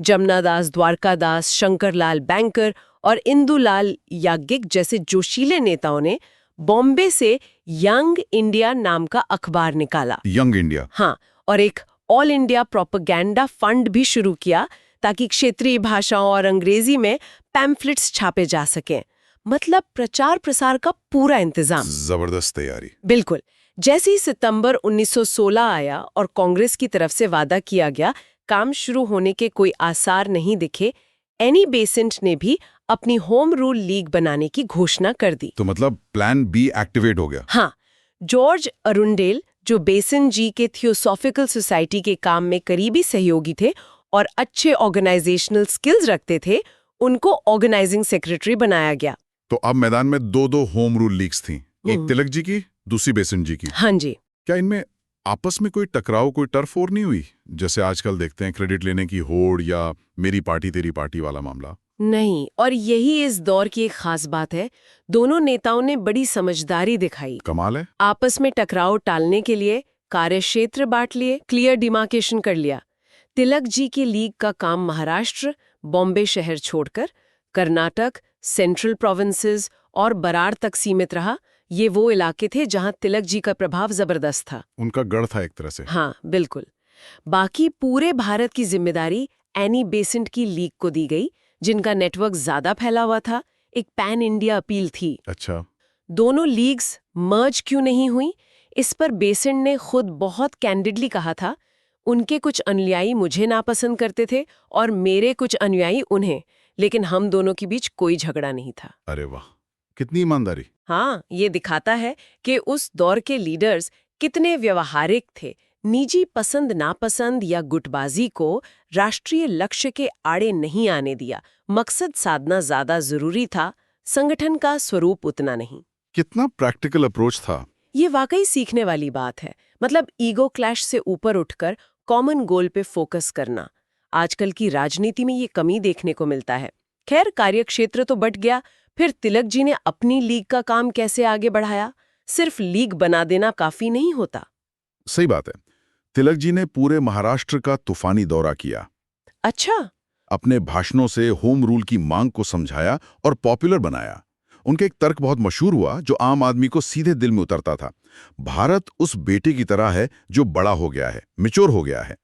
जमनादास, द्वारकादास, शंकरलाल बैंकर और इंदुलाल याज्ञिक जैसे जोशीले नेताओं ने बॉम्बे से यंग इंडिया नाम का अखबार निकाला। Young India? हाँ, और एक ऑल इंडिया प्रोपेगेंडा फंड भी शुरू किया ताकि क्षेत्रीय भाषाओं और अंग्रेजी में पैम्फलेट्स छापे जा सकें। मतलब प्रचार प्रसार का पूरा इंतजाम। जबरदस्त तैयारी। बिल्कुल। जैसे ही सितंबर 1916 आया और कांग्रेस की तरफ से वादा किया गया, काम शुरू होने के कोई आसार नहीं दिखे, एनी बेसेंट ने भी अपनी होम रूल लीग बनाने की घोषणा कर दी। तो मतलब प्लान बी एक्टिवेट हो गया? हाँ, जॉर्ज अरुंडेल, जो बेसेंट जी के थियोसॉफिकल सोसाइटी के काम में करीबी सहयोगी थे और अच्छे ऑर्गेनाइजेशनल स्किल्स रखते थे, उनको ऑर्गेनाइजिंग सेक्रेटरी बनाया गया। तो अब मैदान में दो होम रूल लीग्स थी, एक तिलक जी की, दूसरी बेसेंट जी की। हाँ जी। क्या इनमें आपस में कोई टकराव, कोई टर्फ वॉर नहीं हुई, जैसे आजकल देखते हैं क्रेडिट लेने की होड़ या मेरी पार्टी तेरी पार्टी वाला मामला? नहीं, और यही इस दौर की एक खास बात है। दोनों नेताओं ने बड़ी समझदारी दिखाई। कमाल है। आपस में टकराव टालने के लिए कार्यक्षेत्र बांट लिए, क्लियर डिमार्केशन कर लिया। तिलक जी की लीग का काम महाराष्ट्र, बॉम्बे शहर छोड़कर कर्नाटक, सेंट्रल प्रोविंसेस और बराड़ तक सीमित रहा। ये वो इलाके थे जहां तिलक जी का प्रभाव जबरदस्त था। उनका गढ़ था एक तरह से। हाँ बिल्कुल। बाकी पूरे भारत की जिम्मेदारी एनी बेसेंट की लीग को दी गई, जिनका नेटवर्क ज्यादा फैला हुआ था। एक पैन इंडिया अपील थी। अच्छा। दोनों लीग्स मर्ज क्यों नहीं हुई, इस पर बेसेंट ने खुद बहुत कैंडिडली कहा था, उनके कुछ अनुयायी मुझे नापसंद करते थे और मेरे कुछ अनुयायी उन्हें, लेकिन हम दोनों के बीच कोई झगड़ा नहीं था। अरे वाह, कितनी ईमानदारी। हाँ, ये दिखाता है कि उस दौर के लीडर्स कितने व्यवहारिक थे। निजी पसंद नापसंद या गुटबाजी को राष्ट्रीय लक्ष्य के आड़े नहीं आने दिया। मकसद साधना ज्यादा जरूरी था, संगठन का स्वरूप उतना नहीं। कितना प्रैक्टिकल अप्रोच था। ये वाकई सीखने वाली बात है। मतलब ईगो क्लैश से ऊपर उठकर कॉमन गोल पे फोकस करना। आजकल की राजनीति में ये कमी देखने को मिलता है। खैर, कार्यक्षेत्र तो बट गया, फिर तिलक जी ने अपनी लीग का काम कैसे आगे बढ़ाया? सिर्फ लीग बना देना काफी नहीं होता। सही बात है। तिलक जी ने पूरे महाराष्ट्र का तूफानी दौरा किया। अच्छा। अपने भाषणों से होम रूल की मांग को समझाया और पॉपुलर बनाया। उनके एक तर्क बहुत मशहूर हुआ जो आम आदमी को सीधे दिल में उतरता था। भारत उस बेटे की तरह है जो बड़ा हो गया है, मैच्योर हो गया है।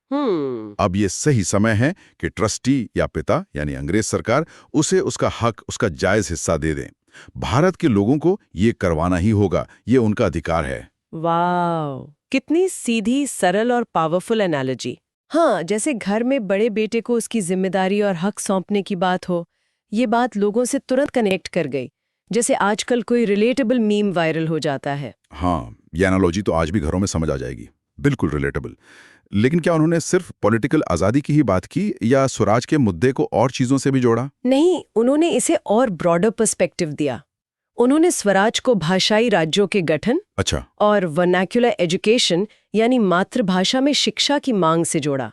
अब ये सही समय है कि ट्रस्टी या पिता यानी अंग्रेज सरकार उसे उसका हक, उसका जायज हिस्सा दे दें। भारत के लोगों को ये करवाना ही होगा, ये उनका अधिकार है। वाह, कितनी सीधी, सरल और पावरफुल एनालॉजी। हाँ, जैसे घर में बड़े बेटे को उसकी जिम्मेदारी और हक सौंपने की बात हो। ये बात लोगों से तुरंत कनेक्ट कर गई, जैसे आजकल कोई रिलेटेबल मीम वायरल हो जाता है। हाँ, ये एनालॉजी तो आज भी घरों में समझ आ जाएगी। बिल्कुल रिलेटेबल। लेकिन क्या उन्होंने सिर्फ पॉलिटिकल आज़ादी की ही बात की या स्वराज के मुद्दे को और चीज़ों से भी जोड़ा? नहीं, उन्होंने इसे और ब्रॉडर पर्सपेक्टिव दिया। उन्होंने स्वराज को भाषाई राज्यों के गठन अच्छा। और वर्नाक्युलर एजुकेशन यानी मातृभाषा में शिक्षा की मांग से जोड़ा।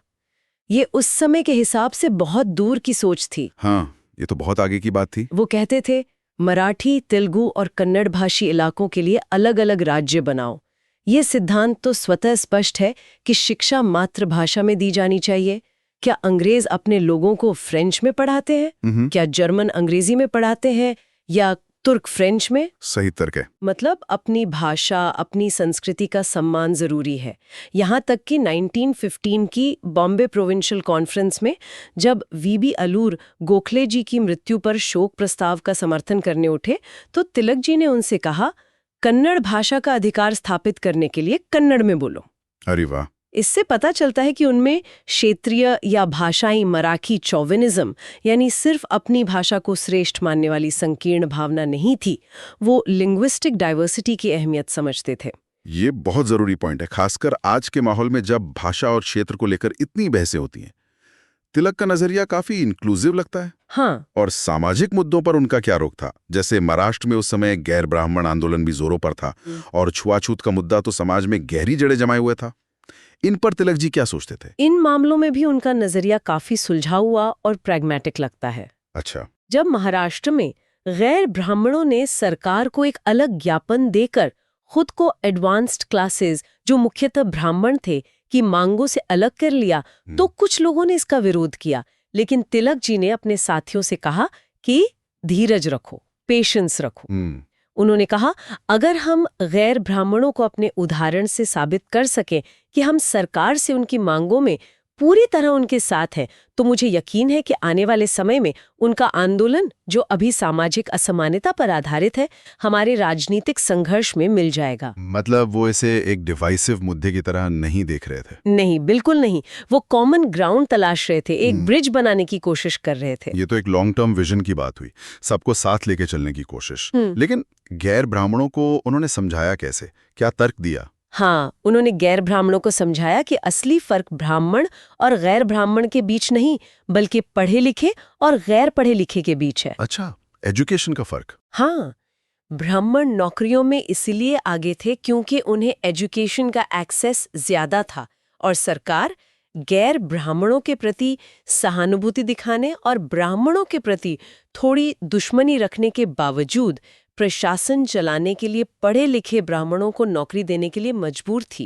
ये उस समय के हिसाब से बहुत दूर की सोच थी। हाँ, ये तो बहुत आगे की बात थी। वो कहते थे मराठी, तेलुगु और कन्नड़ भाषी इलाकों के लिए अलग अलग राज्य बनाओ। ये सिद्धांत तो स्वतः स्पष्ट है कि शिक्षा मातृभाषा में दी जानी चाहिए। क्या अंग्रेज अपने लोगों को फ्रेंच में पढ़ाते हैं? क्या जर्मन अंग्रेजी में पढ़ाते हैं या तुर्क फ्रेंच में? सही तर्क है। मतलब अपनी भाषा, अपनी संस्कृति का सम्मान जरूरी है। यहाँ तक कि 1915 की बॉम्बे प्रोविंशियल कॉन्फ्रेंस में जब वीबी अलूर गोखले जी की मृत्यु पर शोक प्रस्ताव का समर्थन करने उठे, तो तिलक जी ने उनसे कहा, कन्नड़ भाषा का अधिकार स्थापित करने के लिए कन्नड़ में बोलो। अरे वाह! इससे पता चलता है कि उनमें क्षेत्रीय या भाषाई मराठी चौविनिज्म यानी सिर्फ अपनी भाषा को श्रेष्ठ मानने वाली संकीर्ण भावना नहीं थी। वो लिंग्विस्टिक डाइवर्सिटी की अहमियत समझते थे। ये बहुत जरूरी पॉइंट है, खासकर आज के माहौल में जब भाषा और क्षेत्र को लेकर इतनी बहसें होती हैं। तिलक का नजरिया काफी इंक्लूसिव लगता है। हाँ। और सामाजिक मुद्दों पर उनका क्या रुख था? जैसे महाराष्ट्र में उस समय गैर ब्राह्मण आंदोलन भी जोरों पर था और छुआछूत का मुद्दा तो समाज में गहरी जड़ें जमाए हुए था। इन पर तिलक जी क्या सोचते थे? इन मामलों में भी उनका नजरिया काफी सुलझा हुआ और प्रैग्मेटिक लगता है। अच्छा। जब महाराष्ट्र में गैर ब्राह्मणों ने सरकार को एक अलग ज्ञापन देकर खुद को एडवांस्ड क्लासेस, जो मुख्यतः ब्राह्मण थे, की मांगों से अलग कर लिया, तो कुछ लोगों ने इसका विरोध किया। लेकिन तिलक जी ने अपने साथियों से कहा कि धीरज रखो, पेशेंस रखो। उन्होंने कहा, अगर हम गैर ब्राह्मणों को अपने उदाहरण से साबित कर सकें कि हम सरकार से उनकी मांगों में पूरी तरह उनके साथ हैं, तो मुझे यकीन है कि आने वाले समय में उनका आंदोलन, जो अभी सामाजिक असमानता पर आधारित है, हमारे राजनीतिक संघर्ष में मिल जाएगा। मतलब वो इसे एक डिवाइसिव मुद्दे की तरह नहीं देख रहे थे? नहीं, बिल्कुल नहीं। वो कॉमन ग्राउंड तलाश रहे थे, एक ब्रिज बनाने की कोशिश कर रहे थे। ये तो एक लॉन्ग टर्म विजन की बात हुई, सबको साथ लेके चलने की कोशिश। लेकिन गैर ब्राह्मणों को उन्होंने समझाया कैसे? क्या तर्क दिया? हाँ, उन्होंने गैर ब्राह्मणों को समझाया कि असली फर्क ब्राह्मण और गैर ब्राह्मण के बीच नहीं, बल्कि पढ़े लिखे और गैर पढ़े लिखे के बीच है। अच्छा, एजुकेशन का फर्क? हाँ, ब्राह्मण नौकरियों में इसलिए आगे थे क्योंकि उन्हें एजुकेशन का एक्सेस ज्यादा था और सरकार गैर ब्राह्मणों के प्रति सहानुभूति दिखाने और ब्राह्मणों के प्रति थोड़ी दुश्मनी रखने के बावजूद प्रशासन चलाने के लिए पढ़े लिखे ब्राह्मणों को नौकरी देने के लिए मजबूर थी।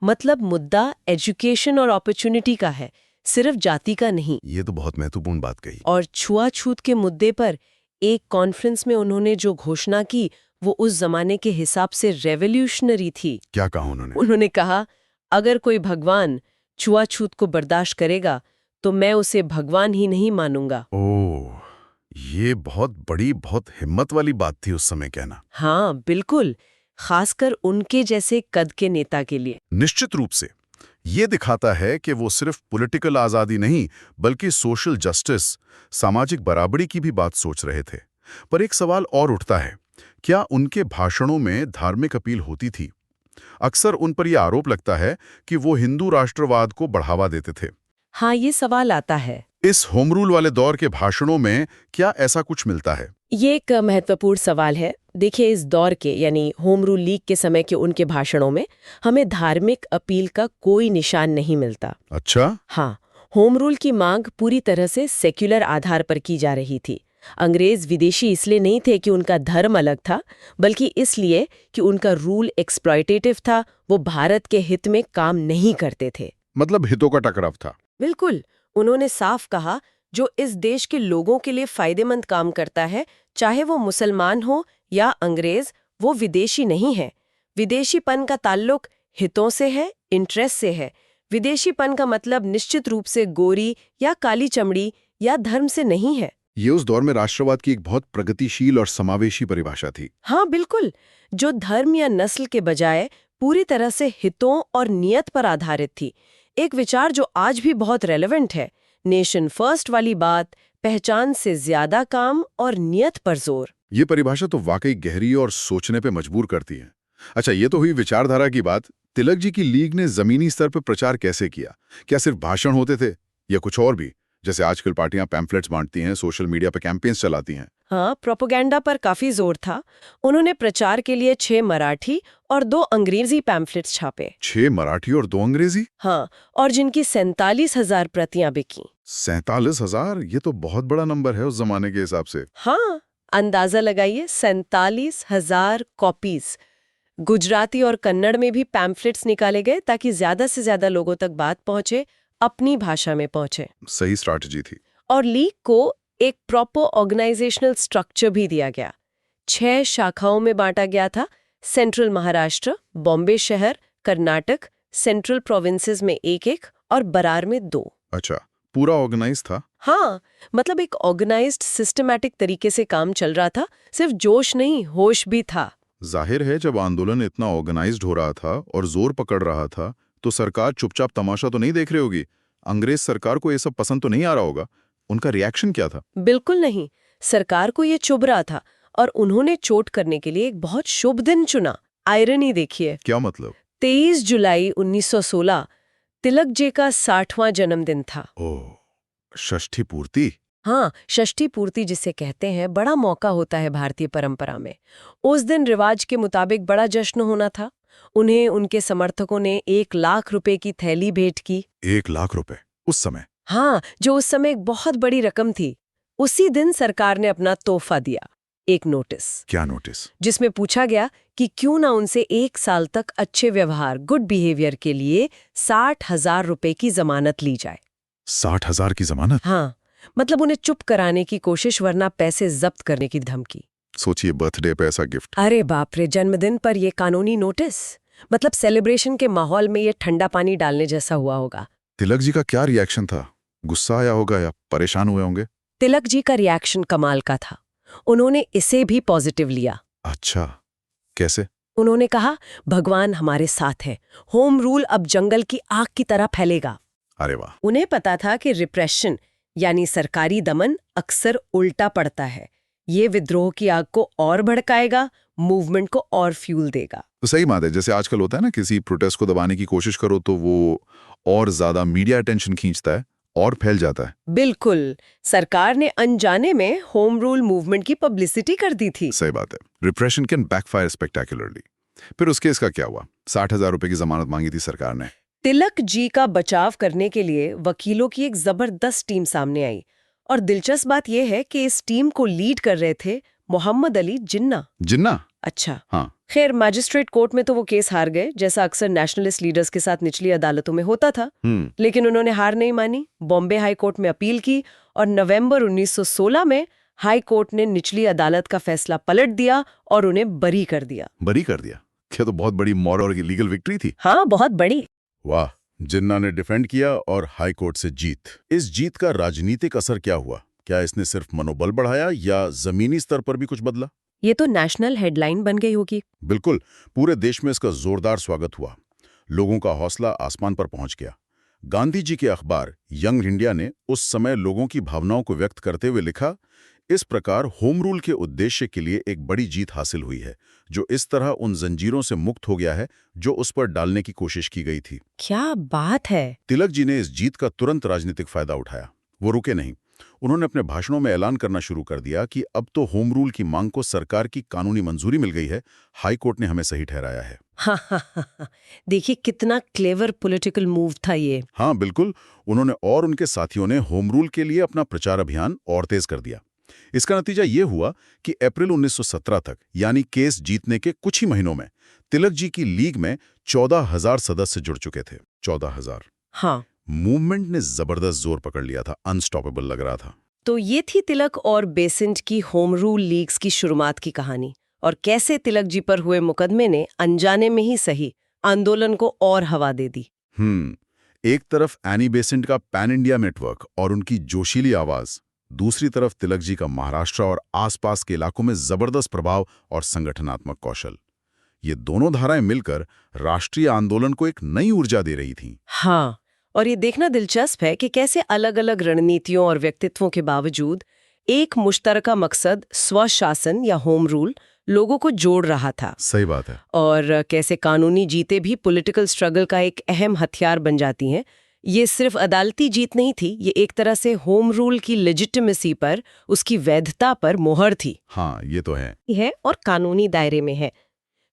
मतलब मुद्दा एजुकेशन और अपॉर्चुनिटी का है, सिर्फ जाति का नहीं। ये तो बहुत महत्वपूर्ण बात कही। और छुआछूत के मुद्दे पर एक कॉन्फ्रेंस में उन्होंने जो घोषणा की, वो उस जमाने के हिसाब से रेवोल्यूशनरी थी। क्या कहा उन्होंने? उन्होंने कहा, अगर कोई भगवान छुआछूत को बर्दाश्त करेगा तो मैं उसे भगवान ही नहीं मानूंगा। ओह, ये बहुत बड़ी, बहुत हिम्मत वाली बात थी उस समय कहना। हाँ, बिल्कुल, खासकर उनके जैसे कद के नेता के लिए। निश्चित रूप से ये दिखाता है कि वो सिर्फ पॉलिटिकल आजादी नहीं, बल्कि सोशल जस्टिस, सामाजिक बराबरी की भी बात सोच रहे थे। पर एक सवाल और उठता है, क्या उनके भाषणों में धार्मिक अपील होती थी? अक्सर उन पर यह आरोप लगता है कि वो हिंदू राष्ट्रवाद को बढ़ावा देते थे। हाँ, ये सवाल आता है। इस होम रूल वाले दौर के भाषणों में क्या ऐसा कुछ मिलता है? ये एक महत्वपूर्ण सवाल है। देखिए, इस दौर के यानी होम रूल लीग के समय के उनके भाषणों में हमें धार्मिक अपील का कोई निशान नहीं मिलता। अच्छा? हाँ, होम रूल की मांग पूरी तरह से सेक्युलर आधार पर की जा रही थी। अंग्रेज विदेशी इसलिए नहीं थे कि उनका धर्म अलग था, बल्कि इसलिए कि उनका रूल एक्सप्लॉयटेटिव था, वो भारत के हित में काम नहीं करते थे। मतलब हितों का टकराव था। बिल्कुल, उन्होंने साफ कहा, जो इस देश के लोगों के लिए फायदेमंद काम करता है, चाहे वो मुसलमान हो या अंग्रेज, वो विदेशी नहीं है। विदेशीपन का ताल्लुक हितों से है, इंटरेस्ट से है। विदेशीपन का मतलब निश्चित रूप से गोरी या काली चमड़ी या धर्म से नहीं है। ये उस दौर में राष्ट्रवाद की एक बहुत प्रगतिशील और समावेशी परिभाषा थी। हाँ, बिल्कुल, जो धर्म या नस्ल के बजाय पूरी तरह से हितों और नियत पर आधारित थी। एक विचार जो आज भी बहुत रेलेवेंट है, नेशन फर्स्ट वाली बात, पहचान से ज्यादा काम और नियत पर जोर। ये परिभाषा तो वाकई गहरी और सोचने पे मजबूर करती है। अच्छा, ये तो हुई विचारधारा की बात। तिलक जी की लीग ने जमीनी स्तर पर प्रचार कैसे किया? क्या सिर्फ भाषण होते थे या कुछ और भी, जैसे आजकल पार्टियां पैम्फलेट्स बांटती हैं, सोशल मीडिया पे कैंपेन्स चलाती हैं? हाँ, प्रोपेगेंडा पर काफी जोर था। उन्होंने प्रचार के लिए 6 मराठी और 2 अंग्रेजी पैम्फलेट्स छापे। 6 मराठी और 2 अंग्रेजी? हाँ, और जिनकी 47,000 प्रतियां बिकी। 47,000? ये तो बहुत बड़ा नंबर है उस जमाने के हिसाब से। हाँ, अंदाजा लगाइए, 47,000 कॉपीज। गुजराती और कन्नड़ में भी पैम्फलेट्स निकाले गए ताकि ज्यादा से ज्यादा लोगों तक बात पहुंचे, अपनी भाषा में पहुंचे। सही स्ट्रैटेजी थी। और लीग को एक प्रॉपर ऑर्गेनाइजेशनल स्ट्रक्चर भी दिया गया। 6 शाखाओं में बांटा गया था। सेंट्रल महाराष्ट्र, बॉम्बे शहर, कर्नाटक, सेंट्रल प्रोविंसेस में 1-1 और बरार में 2। अच्छा, पूरा ऑर्गेनाइज था। हाँ, मतलब एक ऑर्गेनाइज्ड सिस्टमैटिक तरीके से काम चल रहा था। सिर्फ जोश नहीं, होश भी था। जाहिर है जब आंदोलन इतना ऑर्गेनाइज्ड हो रहा था और जोर पकड़ रहा था तो सरकार चुपचाप तमाशा तो नहीं देख रही होगी। अंग्रेज सरकार को ये सब पसंद तो नहीं आ रहा होगा। उनका रिएक्शन क्या था? बिल्कुल नहीं। सरकार को ये चुभ रहा था और उन्होंने चोट करने के लिए एक बहुत शुभ दिन चुना। आयरनी देखिए। क्या मतलब? 23 जुलाई 1916 तिलक जी का 60वां जन्मदिन था। ओह, षष्ठी पूर्ति। हाँ, षष्ठी पूर्ति जिसे कहते हैं, बड़ा मौका होता है भारतीय परंपरा में। उस दिन रिवाज के मुताबिक बड़ा जश्न होना था। उन्हें उनके समर्थकों ने 1 लाख रुपए की थैली भेंट की। 1 लाख रुपए उस समय? हाँ, जो उस समय एक बहुत बड़ी रकम थी। उसी दिन सरकार ने अपना तोहफा दिया, एक नोटिस। क्या नोटिस? जिसमें पूछा गया कि क्यों ना उनसे 1 साल तक अच्छे व्यवहार, गुड बिहेवियर के लिए 60,000 रुपए की जमानत ली जाए। 60,000 की जमानत? हाँ, मतलब उन्हें चुप कराने की कोशिश, वरना पैसे जब्त करने की धमकी। सोचिए, बर्थडे पे ऐसा गिफ्ट। अरे बाप रे, जन्मदिन पर ये कानूनी नोटिस। मतलब सेलिब्रेशन के माहौल में ये ठंडा पानी डालने जैसा हुआ होगा। तिलक जी का क्या रिएक्शन था? गुस्सा आया होगा या परेशान हुए होंगे? तिलक जी का रिएक्शन कमाल का था। उन्होंने इसे भी पॉजिटिव लिया। अच्छा, कैसे? उन्होंने कहा, भगवान हमारे साथ है, होम रूल अब जंगल की आग की तरह फैलेगा। अरे वाह। उन्हें पता था कि रिप्रेशन यानी सरकारी दमन अक्सर उल्टा पड़ता है। ये विद्रोह की आग को और भड़काएगा, मूवमेंट को और फ्यूल देगा। तो सही बात है, जैसे आजकल होता है ना, किसी प्रोटेस्ट को दबाने की कोशिश करो तो वो और ज्यादा मीडिया अटेंशन खींचता है और फैल जाता है। बिल्कुल, सरकार ने अनजाने में होम रूल मूवमेंट की पब्लिसिटी कर दी थी। सही बात है। Repression can backfire spectacularly. फिर उस केस का क्या हुआ? 60,000 रुपए की जमानत मांगी थी सरकार ने। तिलक जी का बचाव करने के लिए वकीलों की एक जबरदस्त टीम सामने आई। और दिलचस्प बात यह है कि इस टीम को लीड कर रहे थे मोहम्मद अली जिन्ना। जिन्ना? अच्छा, हाँ। खैर, मैजिस्ट्रेट कोर्ट में तो वो केस हार गए, जैसा अक्सर नेशनलिस्ट लीडर्स के साथ निचली अदालतों में होता था। लेकिन उन्होंने हार नहीं मानी, बॉम्बे हाई कोर्ट में अपील की और नवंबर 1916 में हाई कोर्ट ने निचली अदालत का फैसला पलट दिया और उन्हें बरी कर दिया। बरी कर दिया? क्या तो बहुत बड़ी मॉरल और लीगल विक्ट्री थी। हाँ, बहुत बड़ी। वाह। जिन्ना ने डिफेंड किया और हाई कोर्ट से जीत। इस जीत का राजनीतिक असर क्या हुआ? क्या इसने सिर्फ मनोबल बढ़ाया या जमीनी स्तर पर भी कुछ बदला? ये तो नेशनल हेडलाइन बन गई होगी। बिल्कुल, पूरे देश में इसका जोरदार स्वागत हुआ। लोगों का हौसला आसमान पर पहुंच गया। गांधी जी के अखबार यंग इंडिया ने उस समय लोगों की भावनाओं को व्यक्त करते हुए लिखा, इस प्रकार होम रूल के उद्देश्य के लिए एक बड़ी जीत हासिल हुई है, जो इस तरह उन जंजीरों से मुक्त हो गया है जो उस पर डालने की कोशिश की गई थी। क्या बात है। तिलक जी ने इस जीत का तुरंत राजनीतिक फायदा उठाया। वो रुके नहीं। उन्होंने अपने भाषणों में ऐलान करना शुरू कर दिया कि अब तो होम रूल की मांग को सरकार की कानूनी मंजूरी मिल गई है, हाई कोर्ट ने हमें सही ठहराया है। हाँ, देखिए कितना क्लेवर पॉलिटिकल मूव था ये। हाँ बिल्कुल। उन्होंने और उनके साथियों ने होम रूल के लिए अपना प्रचार अभियान और तेज कर दिया। इसका नतीजा ये हुआ कि अप्रैल 1917 तक, यानी केस जीतने के कुछ ही महीनों में, तिलक जी की लीग में 14,000 सदस्य जुड़ चुके थे। 14,000। हाँ, मूवमेंट ने जबरदस्त जोर पकड़ लिया था, अनस्टॉपेबल लग रहा था। तो ये थी तिलक और बेसेंट की होम रूल लीग्स की शुरुआत की कहानी, और कैसे तिलक जी पर हुए मुकदमे ने अनजाने में ही सही आंदोलन को और हवा दे दी। एक तरफ एनी बेसेंट का पैन इंडिया नेटवर्क और उनकी जोशीली आवाज, दूसरी तरफ तिलक जी का महाराष्ट्र और आसपास के इलाकों में जबरदस्त प्रभाव और संगठनात्मक कौशल। ये दोनों धाराएं मिलकर राष्ट्रीय आंदोलन को एक नई ऊर्जा दे रही थीं। हाँ, और ये देखना दिलचस्प है कि कैसे अलग अलग रणनीतियों और व्यक्तित्वों के बावजूद एक मुश्तरका मकसद, स्वशासन या होम रूल, लोगों को जोड़ रहा था। सही बात है। और कैसे कानूनी जीतें भी पॉलिटिकल स्ट्रगल का एक अहम हथियार बन जाती हैं, ये सिर्फ अदालती जीत नहीं थी, ये एक तरह से होम रूल की लेजिटिमेसी पर, उसकी वैधता पर मोहर थी। हाँ, ये तो है और कानूनी दायरे में है।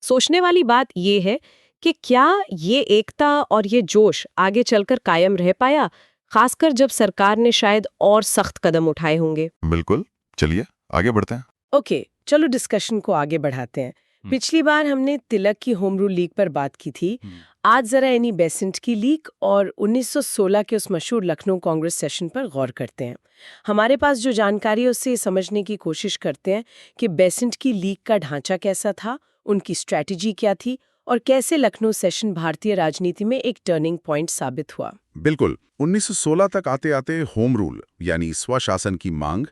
सोचने वाली बात ये है कि क्या ये एकता और ये जोश आगे चलकर कायम रह पाया, खासकर जब सरकार ने शायद और सख्त कदम उठाए होंगे। बिल्कुल। चलिए आगे बढ़ते हैं। ओके, चलो डिस्कशन को आगे बढ़ाते हैं। पिछली बार हमने तिलक की होम रूल लीग पर बात की थी। आज जरा एनी बेसेंट की लीग और 1916 के उस मशहूर लखनऊ कांग्रेस सेशन पर गौर करते हैं। हमारे पास जो जानकारी है उससे ये समझने की कोशिश करते हैं कि बेसेंट की लीग का ढांचा कैसा था, उनकी स्ट्रैटेजी क्या थी और कैसे लखनऊ सेशन भारतीय राजनीति में एक टर्निंग पॉइंट साबित हुआ। बिल्कुल। 1916 तक आते आते होम रूल यानी स्वशासन की मांग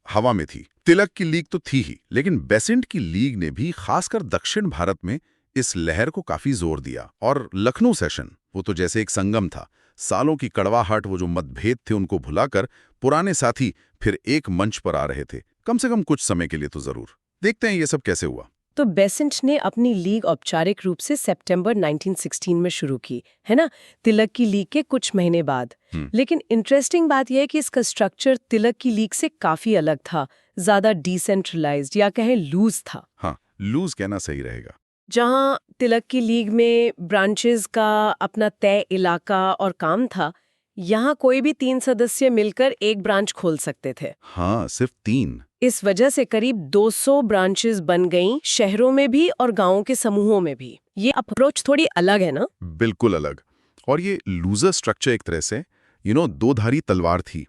हवा में थी। तिलक की लीग तो थी ही, लेकिन बेसेंट की लीग ने भी खासकर दक्षिण भारत में इस लहर को काफी जोर दिया। और लखनऊ सेशन वो तो जैसे एक संगम था। सालों की कड़वाहट, वो जो मतभेद थे उनको भुलाकर पुराने साथी फिर एक मंच पर आ रहे थे, कम से कम कुछ समय के लिए तो जरूर। देखते हैं ये सब कैसे हुआ। तो बेसेंट ने अपनी लीग औपचारिक रूप से सितंबर 1916 में शुरू की, है ना, तिलक की लीग के कुछ महीने बाद। लेकिन इंटरेस्टिंग बात यह है कि इसका स्ट्रक्चर तिलक की लीग से काफी अलग था, ज्यादा डिसेंट्रलाइज्ड या कहें लूज था। हाँ, लूज कहना सही रहेगा। जहां तिलक की लीग में ब्रांचेस का अपना तय इलाका और काम था, यहाँ कोई भी 3 सदस्य मिलकर एक ब्रांच खोल सकते थे। हाँ, सिर्फ 3। इस वजह से करीब 200 ब्रांचेस बन गईं, शहरों में भी और गांवों के समूहों में भी। ये अप्रोच थोड़ी अलग है ना? बिल्कुल अलग। और ये लूजर स्ट्रक्चर एक तरह से दो धारी तलवार थी।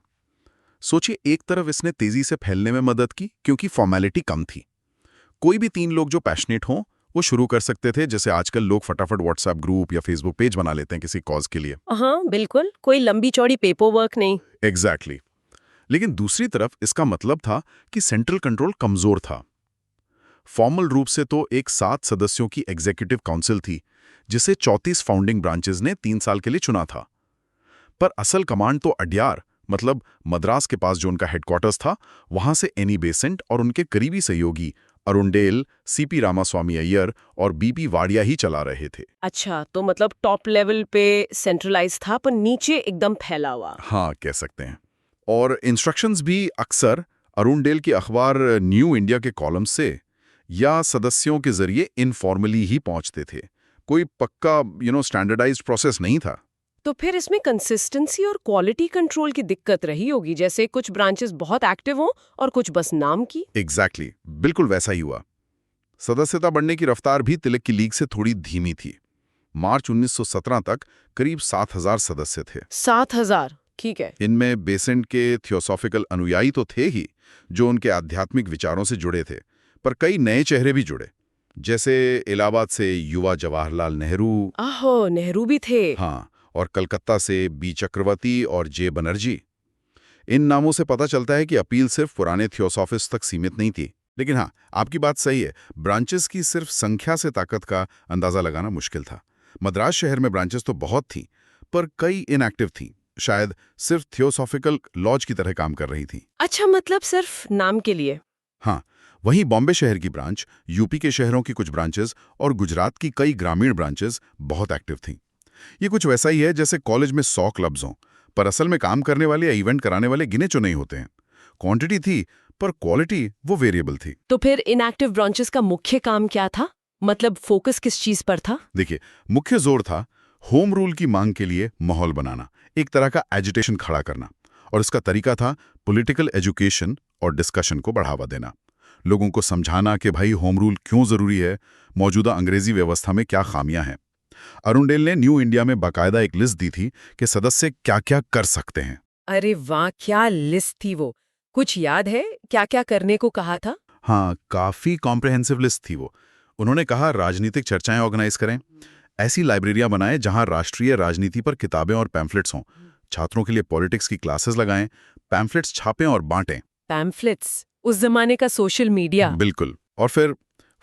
सोचिए, एक तरफ इसने तेजी से फैलने में मदद की क्योंकि फॉर्मेलिटी कम थी। कोई भी 3 लोग जो पैशनेट हों वो शुरू कर सकते थे, जैसे आजकल लोग फटाफट व्हाट्सएप ग्रुप या फेसबुक पेज बना लेते हैं किसी कॉज के लिए। हाँ बिल्कुल, कोई लंबी चौड़ी पेपर वर्क नहीं। एग्जैक्टली। लेकिन दूसरी तरफ इसका मतलब था कि सेंट्रल कंट्रोल कमजोर था। फॉर्मल रूप से तो एक 7 सदस्यों की एग्जीक्यूटिव काउंसिल थी, जिसे 34 फाउंडिंग ब्रांचेस ने 3 साल के लिए चुना था। पर असल कमांड तो अड्यार, मतलब मद्रास के पास जो उनका हेडक्वार्टर्स था, वहां से एनी बेसेंट और उनके करीबी सहयोगी अरुणडेल, सीपी रामास्वामी अय्यर और बीपी वाडिया ही चला रहे थे। अच्छा, तो मतलब टॉप लेवल पे सेंट्रलाइज था पर नीचे एकदम फैला हुआ। हाँ, कह सकते हैं। और इंस्ट्रक्शंस भी अक्सर अरुणडेल की अखबार न्यू इंडिया के कॉलम से या सदस्यों के जरिए इनफॉर्मली ही पहुंचते थे। कोई पक्का स्टैंडर्डाइज्ड प्रोसेस नहीं था। तो फिर इसमें कंसिस्टेंसी और क्वालिटी कंट्रोल की दिक्कत रही होगी, जैसे कुछ ब्रांचेस बहुत एक्टिव हों और कुछ बस नाम की। एग्जैक्टली, बिल्कुल वैसा ही हुआ। सदस्यता बढ़ने की रफ्तार भी तिलक की लीग से थोड़ी धीमी थी। मार्च 1917 तक करीब 7,000 सदस्य थे। 7,000, ठीक है। इनमें बेसेंट के थियोसॉफिकल अनुयायी तो थे ही, जो उनके आध्यात्मिक विचारों से जुड़े थे, पर कई नए चेहरे भी जुड़े, जैसे इलाहाबाद से युवा जवाहरलाल नेहरू। आहो, नेहरू भी थे। हाँ, और कलकत्ता से बी चक्रवर्ती और जे बनर्जी। इन नामों से पता चलता है कि अपील सिर्फ पुराने थियोसॉफिस्ट तक सीमित नहीं थी। लेकिन हाँ, आपकी बात सही है, ब्रांचेस की सिर्फ संख्या से ताकत का अंदाजा लगाना मुश्किल था। मद्रास शहर में ब्रांचेस तो बहुत थीं, पर कई इनएक्टिव थीं, शायद सिर्फ थियोसॉफिकल लॉज की तरह काम कर रही थीं। अच्छा, मतलब सिर्फ नाम के लिए। हाँ, वहीं बॉम्बे शहर की ब्रांच, यूपी के शहरों की कुछ ब्रांचेस और गुजरात की कई ग्रामीण ब्रांचेस बहुत एक्टिव थीं। ये कुछ वैसा ही है जैसे कॉलेज में 100 क्लब्स हों, पर असल में काम करने वाले या इवेंट कराने वाले गिने चुने ही होते हैं। क्वांटिटी थी, पर क्वालिटी वो वेरिएबल थी। तो फिर इनएक्टिव ब्रांचेस का मुख्य काम क्या था? मतलब फोकस किस चीज पर था? देखिए, मुख्य जोर था होम रूल की मांग के लिए माहौल बनाना, एक तरह का एजिटेशन खड़ा करना। और इसका तरीका था पॉलिटिकल एजुकेशन और डिस्कशन को बढ़ावा देना। लोगों को समझाना कि भाई होम रूल क्यों जरूरी है, मौजूदा अंग्रेजी व्यवस्था में क्या खामियां हैं। अरुणडेल ने न्यू इंडिया में बाकायदा एक लिस्ट दी थी कि सदस्य क्या क्या कर सकते हैं। अरे वाह, क्या लिस्ट थी वो! कुछ याद है क्या क्या करने को कहा था? हाँ, काफी कॉम्प्रिहेंसिव लिस्ट थी वो। उन्होंने कहा राजनीतिक चर्चाएं ऑर्गेनाइज करें, ऐसी लाइब्रेरियां बनाएं जहां राष्ट्रीय राजनीति पर किताबें और पैम्फलेट्स हों, छात्रों के लिए पॉलिटिक्स की क्लासेस लगाएं, पैम्फलेट्स छापें और बांटें। पैम्फलेट्स, उस जमाने का सोशल मीडिया। बिल्कुल। और फिर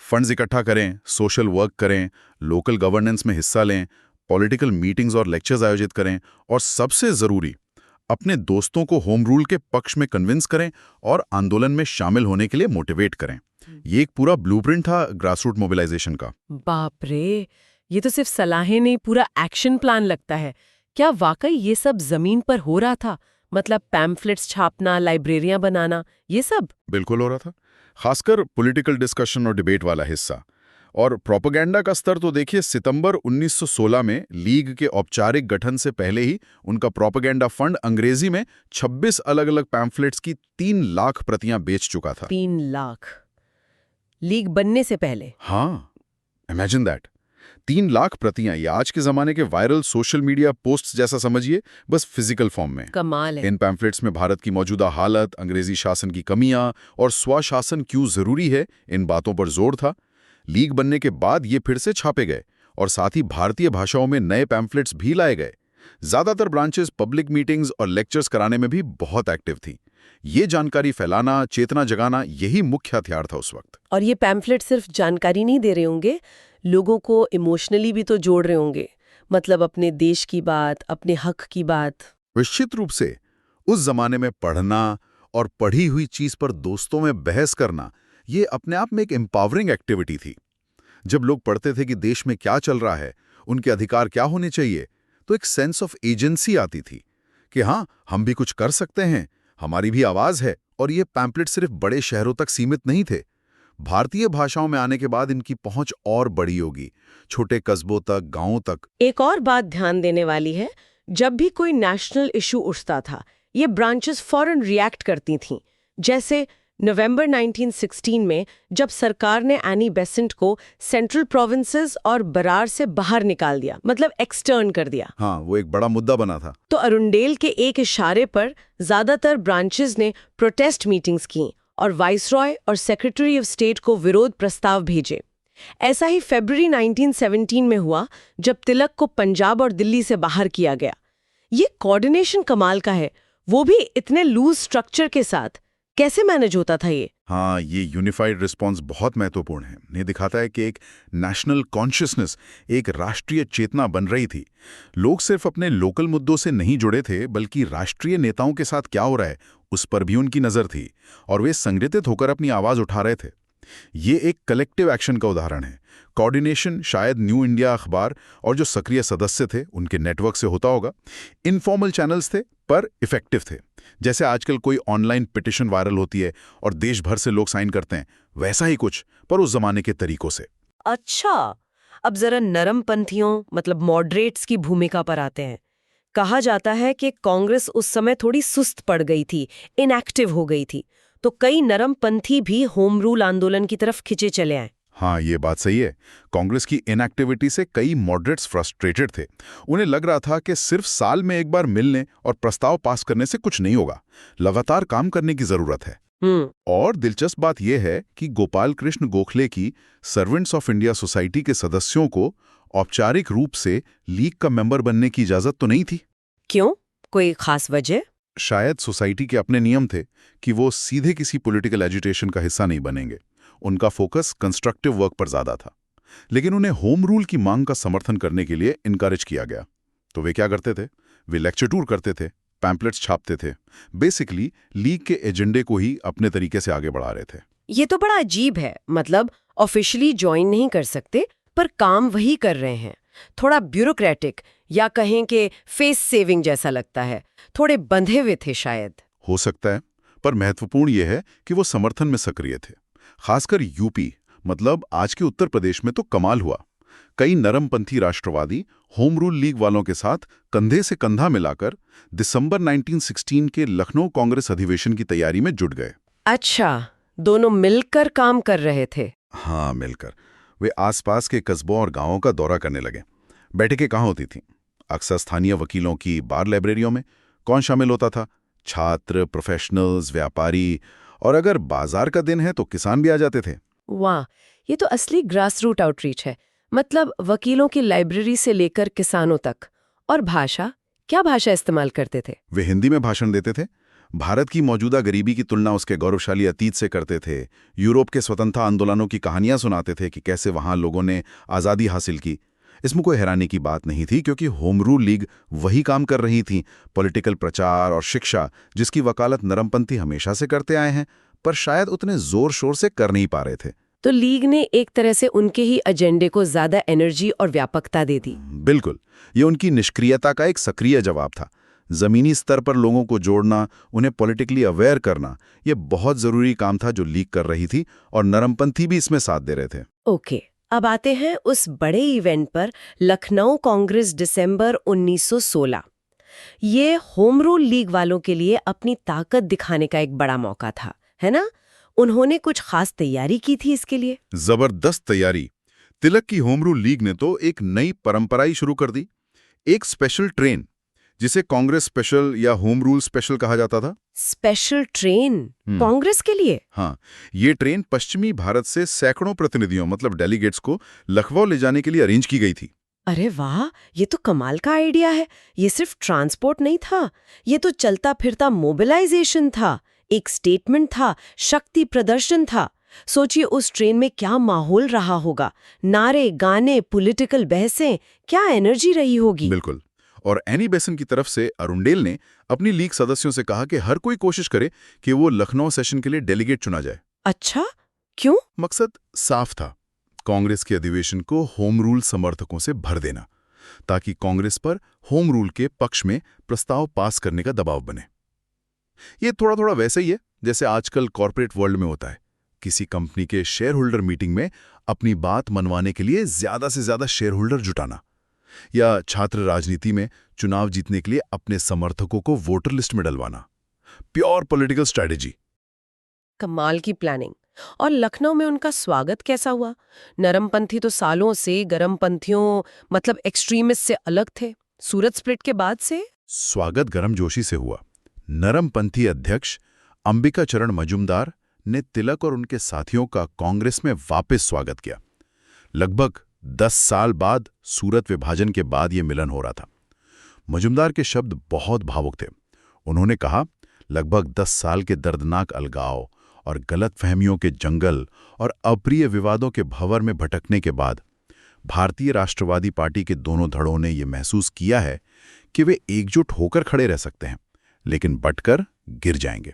फंड्स इकट्ठा करें, सोशल वर्क करें, लोकल गवर्नेंस में हिस्सा लें, पॉलिटिकल मीटिंग्स और लेक्चर्स आयोजित करें, और सबसे जरूरी, अपने दोस्तों को होम रूल के पक्ष में कन्विंस करें और आंदोलन में शामिल होने के लिए मोटिवेट करें। ये एक पूरा ब्लूप्रिंट था ग्रासरूट मोबिलाइजेशन का। बाप रे, ये तो सिर्फ सलाहें नहीं, पूरा एक्शन प्लान लगता है। क्या वाकई ये सब जमीन पर हो रहा था? मतलब पैम्फलेट्स छापना, लाइब्रेरियां बनाना, ये सब? बिल्कुल हो रहा था, खासकर पॉलिटिकल डिस्कशन और डिबेट वाला हिस्सा। और प्रोपेगेंडा का स्तर तो देखिए, सितंबर 1916 में लीग के औपचारिक गठन से पहले ही उनका प्रोपेगेंडा फंड अंग्रेजी में 26 अलग-अलग पैम्फलेट्स की 3 लाख प्रतियां बेच चुका था। 3 लाख? लीग बनने से पहले? हाँ, इमेजिन दैट। 3 लाख प्रतियां, ये आज के जमाने के वायरल सोशल मीडिया पोस्ट्स जैसा समझिए, बस फिजिकल फॉर्म में। कमाल है। इन पैम्फलेट्स में भारत की मौजूदा हालत, अंग्रेजी शासन की कमियां और स्वशासन क्यों जरूरी है, इन बातों पर जोर था। लीग बनने के बाद ये फिर से छापे गए और साथ ही भारतीय भाषाओं में नए पैम्फलेट्स भी लाए गए। ज्यादातर ब्रांचेस पब्लिक मीटिंग्स और लेक्चर्स कराने में भी बहुत एक्टिव थी। ये जानकारी फैलाना, चेतना जगाना, यही मुख्य हथियार था उस वक्त। और ये पैम्फलेट सिर्फ जानकारी नहीं दे रहे होंगे, लोगों को इमोशनली भी तो जोड़ रहे होंगे। मतलब अपने देश की बात, अपने हक की बात। निश्चित रूप से उस जमाने में पढ़ना और पढ़ी हुई चीज पर दोस्तों में बहस करना, ये अपने आप में एक एम्पावरिंग एक्टिविटी थी। जब लोग पढ़ते थे कि देश में क्या चल रहा है, उनके अधिकार क्या होने चाहिए, तो एक सेंस ऑफ एजेंसी आती थी कि हाँ, हम भी कुछ कर सकते हैं, हमारी भी आवाज है। और ये पैम्पलेट सिर्फ बड़े शहरों तक सीमित नहीं थे। भारतीय भाषाओं में आने के बाद इनकी पहुंच और बड़ी होगी, छोटे कस्बों तक, गांवों तक। एक और बात ध्यान देने वाली है, जब भी कोई नेशनल इशू उठता था, ये ब्रांचेस फौरन रिएक्ट करती थीं। जैसे नवंबर 1916 में जब सरकार ने एनी बेसेंट को सेंट्रल प्रोविंसेस और बरार से बाहर निकाल दिया, मतलब एक्सटर्न कर दिया। हाँ, वो एक बड़ा मुद्दा बना था। तो अरुंडेल के एक इशारे पर ज्यादातर ब्रांचेस ने प्रोटेस्ट मीटिंग्स की और वाइसरॉय और सेक्रेटरी ऑफ स्टेट को विरोध प्रस्ताव भेजे। ऐसा ही फरवरी 1917 में हुआ, जब तिलक को पंजाब और दिल्ली से बाहर किया गया। ये कोऑर्डिनेशन कमाल का है, वो भी इतने लूज स्ट्रक्चर के साथ। कैसे मैनेज होता था ये? हाँ, ये यूनिफाइड रिस्पॉन्स बहुत महत्वपूर्ण है। ये दिखाता है कि एक नेशनल कॉन्शियसनेस, एक राष्ट्रीय चेतना बन रही थी। लोग सिर्फ अपने लोकल मुद्दों से नहीं जुड़े थे, बल्कि राष्ट्रीय नेताओं के साथ क्या हो रहा है, उस पर भी उनकी नजर थी और वे संगठित होकर अपनी आवाज उठा रहे थे। ये एक कलेक्टिव एक्शन का उदाहरण है। कोऑर्डिनेशन शायद न्यू इंडिया अखबार और जो सक्रिय सदस्य थे उनके नेटवर्क से होता होगा। इनफॉर्मल चैनल्स थे पर इफेक्टिव थे। जैसे आजकल कोई ऑनलाइन पिटिशन वायरल होती है और देश भर से लोग साइन करते हैं, वैसा ही कुछ, पर उस जमाने के तरीकों से। अच्छा, अब जरा नरमपंथियों मतलब मॉडरेट्स की भूमिका पर आते हैं। कहा जाता है कि कांग्रेस उस समय थोड़ी सुस्त पड़ गई थी, इनएक्टिव हो गई थी, तो कई नरमपंथी भी होम रूल आंदोलन की तरफ खिंचे चले आए। हाँ, ये बात सही है। कांग्रेस की इनएक्टिविटी से कई मॉडरेट्स फ्रस्ट्रेटेड थे। उन्हें लग रहा था कि सिर्फ साल में एक बार मिलने और प्रस्ताव पास करने से कुछ नहीं होगा, लगातार काम करने की जरूरत है। और दिलचस्प बात यह है कि गोपाल कृष्ण गोखले की सर्वेंट्स ऑफ इंडिया सोसाइटी के सदस्यों को औपचारिक रूप से लीग का मेंबर बनने की इजाजत तो नहीं थी। क्यों? कोई खास वजह? शायद सोसाइटी के अपने नियम थे कि वो सीधे किसी पॉलिटिकल एजिटेशन का हिस्सा नहीं बनेंगे। उनका फोकस कंस्ट्रक्टिव वर्क पर ज्यादा था। लेकिन उन्हें होम रूल की मांग का समर्थन करने के लिए इनकरेज किया गया। तो वे क्या करते थे? वे लेक्चर टूर करते थे, पैम्पलेट्स छापते थे, बेसिकली लीग के एजेंडे को ही अपने तरीके से आगे बढ़ा रहे थे। ये तो बड़ा अजीब है। मतलब ऑफिशियली ज्वाइन नहीं कर सकते, पर काम वही कर रहे हैं। थोड़ा ब्यूरोक्रेटिक या कहें कि फेस सेविंग जैसा लगता है। थोड़े बंधे हुए थे शायद। हो सकता है, पर महत्वपूर्ण यह है कि वो समर्थन में सक्रिय थे। खासकर यूपी, मतलब आज के उत्तर प्रदेश में तो कमाल हुआ। कई नरमपंथी राष्ट्रवादी होम रूल लीग वालों के साथ कंधे से कंधा मिलाकर दिसंबर 1916 के लखनऊ कांग्रेस अधिवेशन की तैयारी में जुट गए। अच्छा, दोनों मिलकर काम कर रहे थे। हाँ, मिलकर। वे आसपास के कस्बों और गांवों का दौरा करने लगे। बैठकें कहाँ होती थीं? अक्सर स्थानीय वकीलों की बार लाइब्रेरियों में। कौन शामिल होता था? छात्र, प्रोफेशनल्स, व्यापारी, और अगर बाजार का दिन है तो किसान भी आ जाते थे। वाह, ये तो असली ग्रास रूट आउटरीच है। मतलब वकीलों की लाइब्रेरी से लेकर किसानों तक। और भाषा, क्या भाषा इस्तेमाल करते थे? वे हिंदी में भाषण देते थे। भारत की मौजूदा गरीबी की तुलना उसके गौरवशाली अतीत से करते थे। यूरोप के स्वतंत्रता आंदोलनों की कहानियां सुनाते थे कि कैसे वहां लोगों ने आज़ादी हासिल की। इसमें कोई हैरानी की बात नहीं थी, क्योंकि होम रूल लीग वही काम कर रही थी, पॉलिटिकल प्रचार और शिक्षा, जिसकी वकालत नरमपंथी हमेशा से करते आए हैं, पर शायद उतने जोर शोर से कर नहीं पा रहे थे। तो लीग ने एक तरह से उनके ही एजेंडे को ज्यादा एनर्जी और व्यापकता दे दी। बिल्कुल, ये उनकी निष्क्रियता का एक सक्रिय जवाब था। जमीनी स्तर पर लोगों को जोड़ना, उन्हें पॉलिटिकली अवेयर करना, ये बहुत जरूरी काम था जो लीग कर रही थी, और नरमपंथी भी इसमें साथ दे रहे थे। ओके, अब आते हैं उस बड़े इवेंट पर, लखनऊ कांग्रेस दिसंबर 1916। ये होम रूल लीग वालों के लिए अपनी ताकत दिखाने का एक बड़ा मौका था, है ना? उन्होंने कुछ खास तैयारी की थी इसके लिए। जबरदस्त तैयारी। तिलक की होम रूल लीग ने तो एक नई परंपरा ही शुरू कर दी। एक स्पेशल ट्रेन, जिसे कांग्रेस स्पेशल या होम रूल स्पेशल कहा जाता था। स्पेशल ट्रेन कांग्रेस के लिए? हाँ, ये ट्रेन पश्चिमी भारत से सैकड़ों प्रतिनिधियों मतलब डेलीगेट्स को लखनऊ ले जाने के लिए अरेंज की गई थी। अरे वाह, ये तो कमाल का आइडिया है। ये सिर्फ ट्रांसपोर्ट नहीं था, ये तो चलता फिरता मोबिलाइजेशन था, एक स्टेटमेंट था, शक्ति प्रदर्शन था। सोचिए उस ट्रेन में क्या माहौल रहा होगा, नारे, गाने, पॉलिटिकल बहसें, क्या एनर्जी रही होगी। बिल्कुल। और एनी बेसन की तरफ से अरुणडेल ने अपनी लीग सदस्यों से कहा कि हर कोई कोशिश करे कि वो लखनऊ सेशन के लिए डेलीगेट चुना जाए। अच्छा, क्यों? मकसद साफ था, कांग्रेस के अधिवेशन को होम रूल समर्थकों से भर देना, ताकि कांग्रेस पर होम रूल के पक्ष में प्रस्ताव पास करने का दबाव बने। ये थोड़ा थोड़ा वैसे ही है जैसे आजकल कॉर्पोरेट वर्ल्ड में होता है, किसी कंपनी के शेयर होल्डर मीटिंग में अपनी बात मनवाने के लिए ज्यादा से ज्यादा शेयर होल्डर जुटाना, या छात्र राजनीति में चुनाव जीतने के लिए अपने समर्थकों को वोटर लिस्ट में डलवाना। Pure political strategy. कमाल की प्लानिंग। और लखनऊ में उनका स्वागत कैसा हुआ? नरमपंथी तो सालों से गरमपंथियों मतलब एक्सट्रीमिस्ट से अलग थे। सूरत स्प्लिट के बाद से स्वागत गर्मजोशी से हुआ। नरमपंथी अध्यक्ष अंबिका चरण मजूमदार ने तिलक और उनके साथियों का कांग्रेस में वापस स्वागत किया। लगभग 10 साल बाद सूरत विभाजन के बाद ये मिलन हो रहा था। मजूमदार के शब्द बहुत भावुक थे। उन्होंने कहा, लगभग 10 साल के दर्दनाक अलगाव और गलतफहमियों के जंगल और अप्रिय विवादों के भंवर में भटकने के बाद भारतीय राष्ट्रवादी पार्टी के दोनों धड़ों ने यह महसूस किया है कि वे एकजुट होकर खड़े रह सकते हैं, लेकिन बंटकर गिर जाएंगे।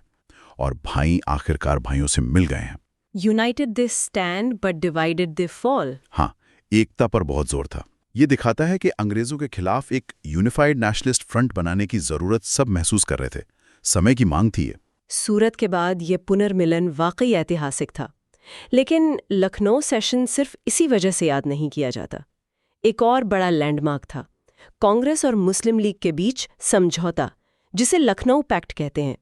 और भाई आखिरकार भाइयों से मिल गए हैं। United they stand but divided they fall. हाँ, एकता पर बहुत जोर था। ये दिखाता है कि अंग्रेजों के खिलाफ एक यूनिफाइड नेशनलिस्ट फ्रंट बनाने की जरूरत सब महसूस कर रहे थे। समय की मांग थी ये। सूरत के बाद ये पुनर्मिलन वाकई ऐतिहासिक था। लेकिन लखनऊ सेशन सिर्फ इसी वजह से याद नहीं किया जाता। एक और बड़ा लैंडमार्क था, कांग्रेस और मुस्लिम लीग के बीच समझौता, जिसे लखनऊ पैक्ट कहते हैं।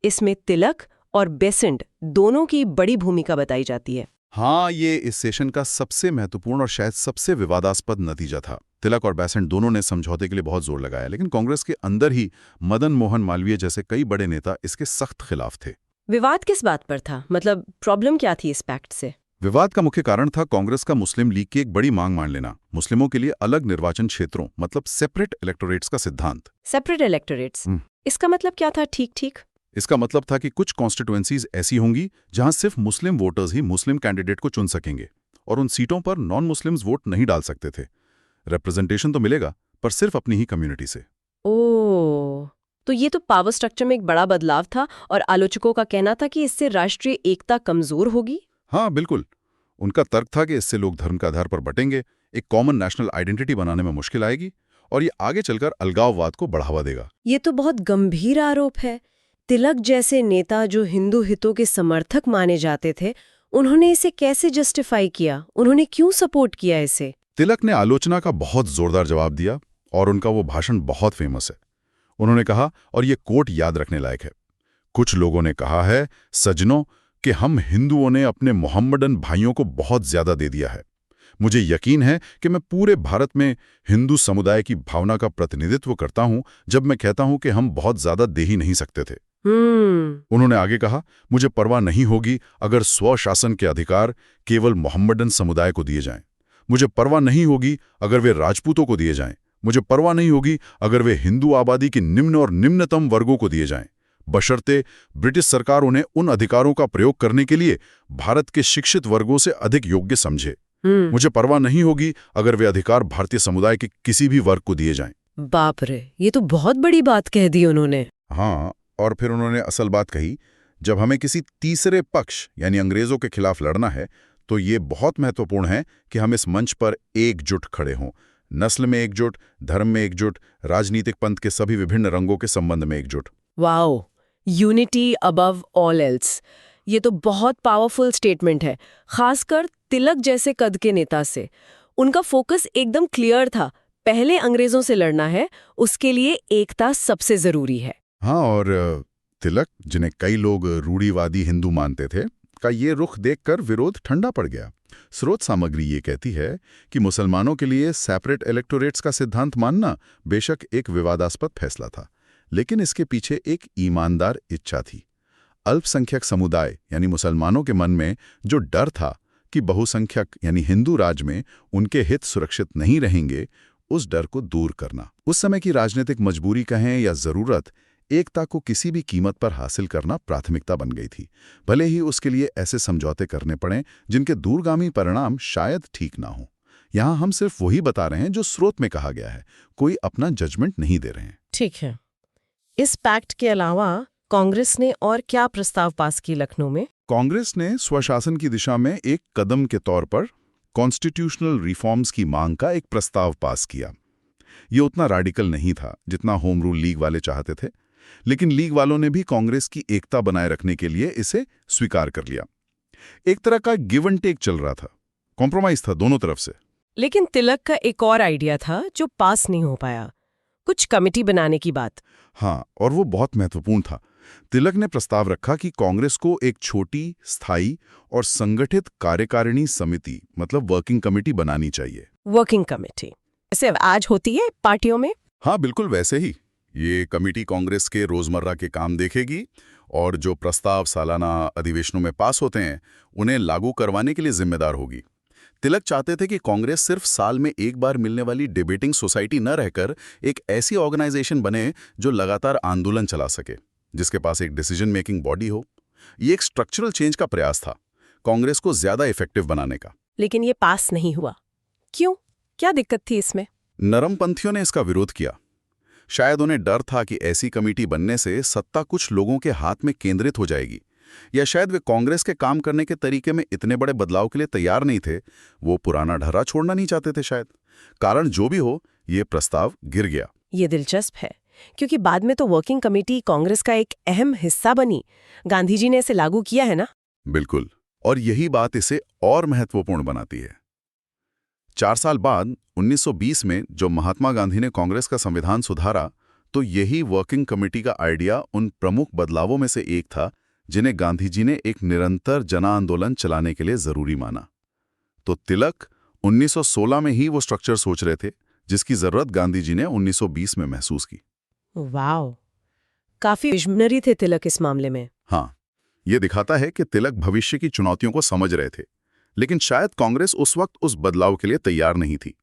इसमें तिलक और बेसेंट दोनों की बड़ी भूमिका बताई जाती है। हाँ, ये इस सेशन का सबसे महत्वपूर्ण और शायद सबसे विवादास्पद नतीजा था। तिलक और बेसेंट दोनों ने समझौते के लिए बहुत जोर लगाया, लेकिन कांग्रेस के अंदर ही मदन मोहन मालवीय जैसे कई बड़े नेता इसके सख्त खिलाफ थे। विवाद किस बात पर था? मतलब प्रॉब्लम क्या थी इस पैक्ट से? विवाद का मुख्य कारण था कांग्रेस का मुस्लिम लीग की एक बड़ी मांग मान लेना, मुस्लिमों के लिए अलग निर्वाचन क्षेत्रों मतलब सेपरेट इलेक्टोरेट्स का सिद्धांत। सेपरेट इलेक्टोरेट्स, इसका मतलब क्या था? ठीक। इसका मतलब था कि कुछ कॉन्स्टिट्यूएंसीज ऐसी होंगी जहां सिर्फ मुस्लिम वोटर्स ही मुस्लिम कैंडिडेट को चुन सकेंगे, और उन सीटों पर नॉन मुस्लिम्स वोट नहीं डाल सकते थे। रिप्रेजेंटेशन तो मिलेगा, पर सिर्फ अपनी ही कम्युनिटी से। ओह, तो ये तो पावर स्ट्रक्चर में एक बड़ा बदलाव था, और आलोचकों का कहना था कि इससे राष्ट्रीय एकता कमजोर होगी। हाँ, बिल्कुल। उनका तर्क था कि इससे लोग धर्म के आधार पर बटेंगे, एक कॉमन नेशनल आइडेंटिटी बनाने में मुश्किल आएगी, और ये आगे चलकर अलगाववाद को बढ़ावा देगा। ये तो बहुत गंभीर आरोप है। तिलक जैसे नेता जो हिंदू हितों के समर्थक माने जाते थे, उन्होंने इसे कैसे जस्टिफाई किया? उन्होंने क्यों सपोर्ट किया इसे? तिलक ने आलोचना का बहुत जोरदार जवाब दिया, और उनका वो भाषण बहुत फेमस है। उन्होंने कहा, और ये कोट याद रखने लायक है, कुछ लोगों ने कहा है, सज्जनों, कि हम हिंदुओं ने अपने मोहम्मदन भाइयों को बहुत ज्यादा दे दिया है। मुझे यकीन है कि मैं पूरे भारत में हिंदू समुदाय की भावना का प्रतिनिधित्व करता हूं जब मैं कहता हूं कि हम बहुत ज्यादा दे ही नहीं सकते थे। उन्होंने आगे कहा, मुझे परवाह नहीं होगी अगर स्वशासन के अधिकार केवल मोहम्मदन समुदाय को दिए जाएं। मुझे परवाह नहीं होगी अगर वे राजपूतों को दिए जाएं। मुझे परवाह नहीं होगी अगर वे हिंदू आबादी के निम्न और निम्नतम वर्गों को दिए जाएं, बशर्ते ब्रिटिश सरकार उन्हें उन अधिकारों का प्रयोग करने के लिए भारत के शिक्षित वर्गों से अधिक योग्य समझे। मुझे परवाह नहीं होगी अगर वे अधिकार भारतीय समुदाय के किसी भी वर्ग को दिए जाएं। बाप रे, ये तो बहुत बड़ी बात कह दी उन्होंने। हाँ, और फिर उन्होंने असल बात कही, जब हमें किसी तीसरे पक्ष यानी अंग्रेजों के खिलाफ लड़ना है तो ये बहुत महत्वपूर्ण है कि हम इस मंच पर एकजुट खड़े हों, नस्ल में एकजुट, धर्म में एकजुट, राजनीतिक पंथ के सभी विभिन्न रंगों के संबंध में एकजुट। Wow, unity above all else, ये तो बहुत पावरफुल स्टेटमेंट है, खासकर तिलक जैसे कद के नेता से। उनका फोकस एकदम क्लियर था, पहले अंग्रेजों से लड़ना है, उसके लिए एकता सबसे जरूरी है। हाँ, और तिलक, जिन्हें कई लोग रूढ़िवादी हिंदू मानते थे, का ये रुख देखकर विरोध ठंडा पड़ गया। स्रोत सामग्री ये कहती है कि मुसलमानों के लिए सेपरेट इलेक्टोरेट्स का सिद्धांत मानना बेशक एक विवादास्पद फैसला था, लेकिन इसके पीछे एक ईमानदार इच्छा थी। अल्पसंख्यक समुदाय यानी मुसलमानों के मन में जो डर था कि बहुसंख्यक यानी हिंदू राज में उनके हित सुरक्षित नहीं रहेंगे, उस डर को दूर करना। उस समय की राजनीतिक मजबूरी कहें या जरूरत, एकता को किसी भी कीमत पर हासिल करना प्राथमिकता बन गई थी, भले ही उसके लिए ऐसे समझौते करने पड़े जिनके दूरगामी परिणाम शायद ठीक ना हो। यहाँ हम सिर्फ वही बता रहे हैं जो स्रोत में कहा गया है, कोई अपना जजमेंट नहीं दे रहे हैं। ठीक है। इस पैक्ट के अलावा कांग्रेस ने और क्या प्रस्ताव पास की लखनऊ में? कांग्रेस ने स्वशासन की दिशा में एक कदम के तौर पर कॉन्स्टिट्यूशनल रिफॉर्म्स की मांग का एक प्रस्ताव पास किया। ये उतना रैडिकल नहीं था जितना होम रूल लीग वाले चाहते थे, लेकिन लीग वालों ने भी कांग्रेस की एकता बनाए रखने के लिए इसे स्वीकार कर लिया। एक तरह का गिव एंड टेक चल रहा था, कॉम्प्रोमाइज था दोनों तरफ से। लेकिन तिलक का एक और आइडिया था जो पास नहीं हो पाया, कुछ कमेटी बनाने की बात। हाँ, और वो बहुत महत्वपूर्ण था। तिलक ने प्रस्ताव रखा कि कांग्रेस को एक छोटी, स्थायी और संगठित कार्यकारिणी समिति मतलब वर्किंग कमेटी बनानी चाहिए। वर्किंग कमेटी ऐसे आज होती है पार्टियों में? हाँ, बिल्कुल वैसे ही। ये कमेटी कांग्रेस के रोजमर्रा के काम देखेगी और जो प्रस्ताव सालाना अधिवेशनों में पास होते हैं उन्हें लागू करवाने के लिए जिम्मेदार होगी। तिलक चाहते थे कि कांग्रेस सिर्फ साल में एक बार मिलने वाली डिबेटिंग सोसाइटी न रहकर एक ऐसी ऑर्गेनाइजेशन बने जो लगातार आंदोलन चला सके, जिसके पास एक डिसीजन मेकिंग बॉडी हो। ये एक स्ट्रक्चरल चेंज का प्रयास था, कांग्रेस को ज्यादा इफेक्टिव बनाने का। लेकिन ये पास नहीं हुआ, क्यों? क्या दिक्कत थी इसमें? नरमपंथियों ने इसका विरोध किया। शायद उन्हें डर था कि ऐसी कमेटी बनने से सत्ता कुछ लोगों के हाथ में केंद्रित हो जाएगी, या शायद वे कांग्रेस के काम करने के तरीके में इतने बड़े बदलाव के लिए तैयार नहीं थे। वो पुराना ढर्रा छोड़ना नहीं चाहते थे शायद। कारण जो भी हो, ये प्रस्ताव गिर गया। ये दिलचस्प है, क्योंकि बाद में तो वर्किंग कमेटी कांग्रेस का एक अहम हिस्सा बनी। गांधी जी ने इसे लागू किया है ना? बिल्कुल, और यही बात इसे और महत्वपूर्ण बनाती है। 4 साल बाद 1920 में जो महात्मा गांधी ने कांग्रेस का संविधान सुधारा, तो यही वर्किंग कमेटी का आइडिया उन प्रमुख बदलावों में से एक था जिन्हें गांधी जी ने एक निरंतर जन आंदोलन चलाने के लिए जरूरी माना। तो तिलक 1916 में ही वो स्ट्रक्चर सोच रहे थे जिसकी जरूरत गांधी जी ने 1920 में महसूस की। वाह, काफी विजनरी थे तिलक इस मामले में। हाँ, ये दिखाता है कि तिलक भविष्य की चुनौतियों को समझ रहे थे, लेकिन शायद कांग्रेस उस वक्त उस बदलाव के लिए तैयार नहीं थी।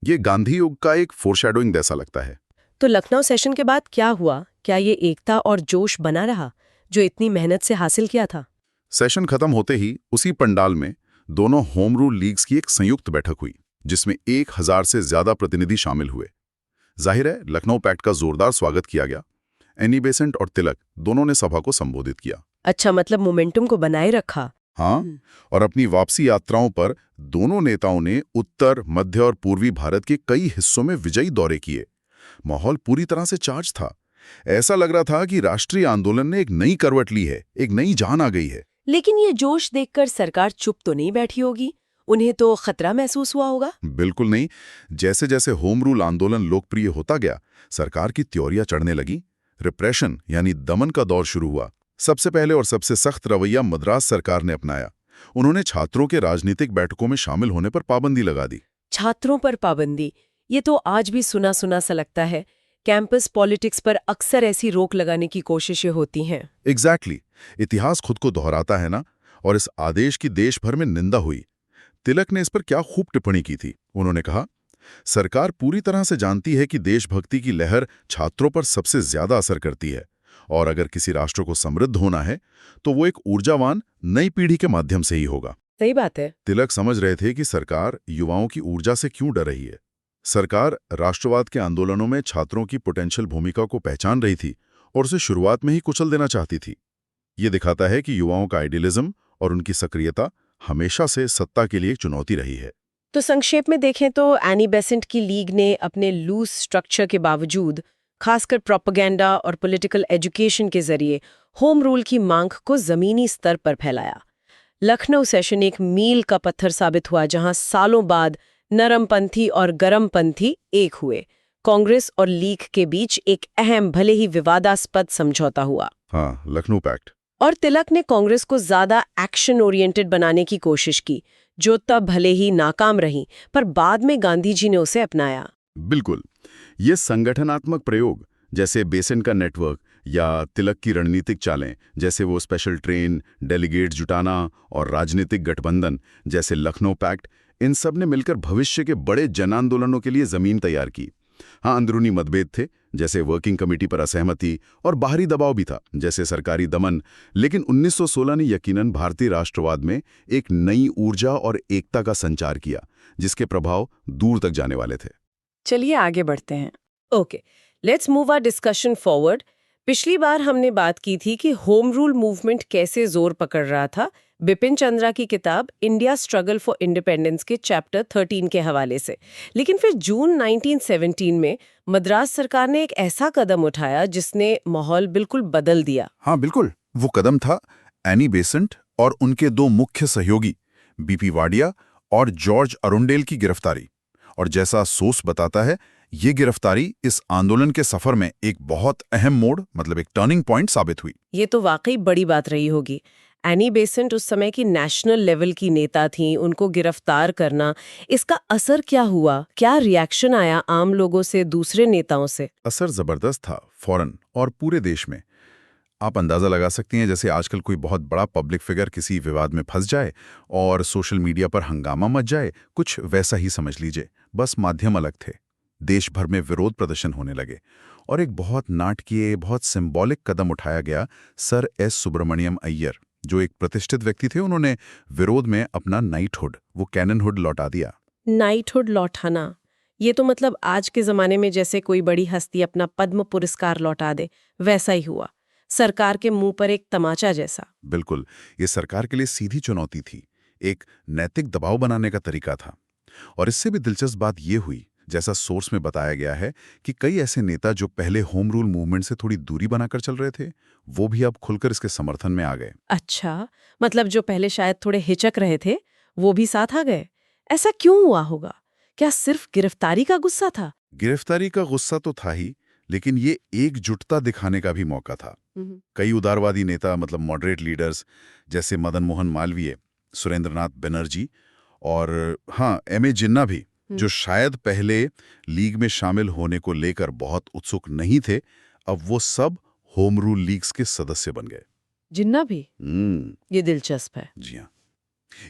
ये गांधी युग का एक फोरशैडोइंग जैसा लगता है। तो लखनऊ सेशन के बाद क्या हुआ? क्या ये एकता और जोश बना रहा जो इतनी मेहनत से हासिल किया था? सेशन खत्म होते ही उसी पंडाल में दोनों होम रूल लीग्स की एक संयुक्त बैठक हुई, जिसमें 1000 से ज्यादा प्रतिनिधि शामिल हुए। जाहिर है, लखनऊ पैक्ट का जोरदार स्वागत किया गया। एनी बेसेंट और तिलक दोनों ने सभा को संबोधित किया। अच्छा, मतलब मोमेंटम को बनाए रखा। हाँ, और अपनी वापसी यात्राओं पर दोनों नेताओं ने उत्तर, मध्य और पूर्वी भारत के कई हिस्सों में विजयी दौरे किए। माहौल पूरी तरह से चार्ज था। ऐसा लग रहा था कि राष्ट्रीय आंदोलन ने एक नई करवट ली है, एक नई जान आ गई है। लेकिन ये जोश देखकर सरकार चुप तो नहीं बैठी होगी? उन्हें तो खतरा महसूस हुआ होगा। बिल्कुल नहीं। जैसे जैसे होम रूल आंदोलन लोकप्रिय होता गया, सरकार की त्योरियां चढ़ने लगी। रिप्रेशन यानी दमन का दौर शुरू हुआ। सबसे पहले और सबसे सख्त रवैया मद्रास सरकार ने अपनाया। उन्होंने छात्रों के राजनीतिक बैठकों में शामिल होने पर पाबंदी लगा दी। छात्रों पर पाबंदी, ये तो आज भी सुना सुना सा लगता है। कैंपस पॉलिटिक्स पर अक्सर ऐसी रोक लगाने की कोशिशें होती हैं। एग्जैक्टली। इतिहास खुद को दोहराता है ना। और इस आदेश की देश भर में निंदा हुई। तिलक ने इस पर क्या खूब टिप्पणी की थी। उन्होंने कहा, सरकार पूरी तरह से जानती है कि देशभक्ति की लहर छात्रों पर सबसे ज्यादा असर करती है, और अगर किसी राष्ट्र को समृद्ध होना है तो वो एक ऊर्जावान नई पीढ़ी के माध्यम से ही होगा। सही बात है। तिलक समझ रहे थे कि सरकार युवाओं की ऊर्जा से क्यों डर रही है। सरकार राष्ट्रवाद के आंदोलनों में छात्रों की पोटेंशियल भूमिका को पहचान रही थी और उसे शुरुआत में ही कुचल देना चाहती थी। ये दिखाता है कि युवाओं का आइडियलिज्म और उनकी सक्रियता हमेशा से सत्ता के लिए एक चुनौती रही है। तो संक्षेप में देखें तो एनी बेसेंट की लीग ने अपने लूज स्ट्रक्चर के बावजूद, खासकर प्रोपेगेंडा और पॉलिटिकल एजुकेशन के जरिए, होम रूल की मांग को जमीनी स्तर पर फैलाया। लखनऊ सेशन एक मील का पत्थर साबित हुआ, जहां सालों बाद नरमपंथी और गरमपंथी एक हुए। कांग्रेस और लीग के बीच एक अहम, भले ही विवादास्पद समझौता हुआ। हाँ, लखनऊ पैक्ट। और तिलक ने कांग्रेस को ज्यादा एक्शन ओरिएंटेड बनाने की कोशिश की, जो तब भले ही नाकाम रही, पर बाद में गांधी जी ने उसे अपनाया। बिल्कुल। ये संगठनात्मक प्रयोग, जैसे बेसेंट का नेटवर्क या तिलक की रणनीतिक चालें, जैसे वो स्पेशल ट्रेन, डेलीगेट जुटाना और राजनीतिक गठबंधन जैसे लखनऊ पैक्ट, इन सब ने मिलकर भविष्य के बड़े जन आंदोलनों के लिए जमीन तैयार की। हाँ, अंदरूनी मतभेद थे, जैसे वर्किंग कमेटी पर असहमति, और बाहरी दबाव भी था, जैसे सरकारी दमन, लेकिन 1916 ने यकीनन भारतीय राष्ट्रवाद में एक नई ऊर्जा और एकता का संचार किया, जिसके प्रभाव दूर तक जाने वाले थे। चलिए आगे बढ़ते हैं। Okay, let's move our discussion forward. पिछली बार हमने बात की थी कि होम रूल मूवमेंट कैसे जोर पकड़ रहा था, बिपिन चंद्रा की किताब इंडिया स्ट्रगल फॉर इंडिपेंडेंस के चैप्टर 13 के हवाले से। लेकिन फिर जून 1917 में मद्रास सरकार ने एक ऐसा कदम उठाया जिसने माहौल बिल्कुल बदल दिया। हाँ बिल्कुल, वो कदम था एनी बेसेंट और उनके दो मुख्य सहयोगी बीपी वाडिया और जॉर्ज अरुंडेल की गिरफ्तारी। और जैसा सोर्स बताता है, ये गिरफ्तारी इस आंदोलन के सफर में एक बहुत अहम मोड़, मतलब एक टर्निंग पॉइंट साबित हुई। ये तो वाकई बड़ी बात रही होगी। एनी बेसेंट उस समय की नेशनल लेवल की नेता थी, उनको गिरफ्तार करना, इसका असर क्या हुआ? क्या रिएक्शन आया आम लोगों से, दूसरे नेताओं से? असर जबरदस्त था, फौरन और पूरे देश में। आप अंदाजा लगा सकती हैं, जैसे आजकल कोई बहुत बड़ा पब्लिक फिगर किसी विवाद में फंस जाए और सोशल मीडिया पर हंगामा मच जाए, कुछ वैसा ही समझ लीजिए। बस माध्यम अलग थे। देश भर में विरोध प्रदर्शन होने लगे और एक बहुत नाटकीय, बहुत सिंबॉलिक कदम उठाया गया। सर एस सुब्रमण्यम अय्यर, जो एक प्रतिष्ठित व्यक्ति थे, उन्होंने विरोध में अपना नाइटहुड, वो कैननहुड, लौटा दिया। नाइटहुड लौटाना, ये तो मतलब आज के जमाने में जैसे कोई बड़ी हस्ती अपना पद्म पुरस्कार लौटा दे, वैसा ही हुआ। सरकार के मुंह पर एक तमाचा जैसा। बिल्कुल, ये सरकार के लिए सीधी चुनौती थी, एक नैतिक दबाव बनाने का तरीका था। और इससे भी दिलचस्प बात ये हुई, जैसा सोर्स में बताया गया है, कि कई ऐसे नेता जो पहले होम रूल मूवमेंट से थोड़ी दूरी बनाकर चल रहे थे, वो भी अब खुलकर इसके समर्थन में आ गए। अच्छा, मतलब जो पहले शायद थोड़े हिचक रहे थे, वो भी साथ आ गए। ऐसा क्यों हुआ होगा? क्या सिर्फ गिरफ्तारी का गुस्सा था? गिरफ्तारी का गुस्सा तो था ही, लेकिन ये एकजुटता दिखाने का भी मौका था। कई उदारवादी नेता, मतलब मॉडरेट लीडर्स, जैसे मदन मोहन मालवीय, सुरेंद्रनाथ बनर्जी और हाँ एम ए जिन्ना भी, जो शायद पहले लीग में शामिल होने को लेकर बहुत उत्सुक नहीं थे, अब वो सब होम रूल लीग्स के सदस्य बन गए। जिन्ना भी? ये दिलचस्प है। जी हाँ,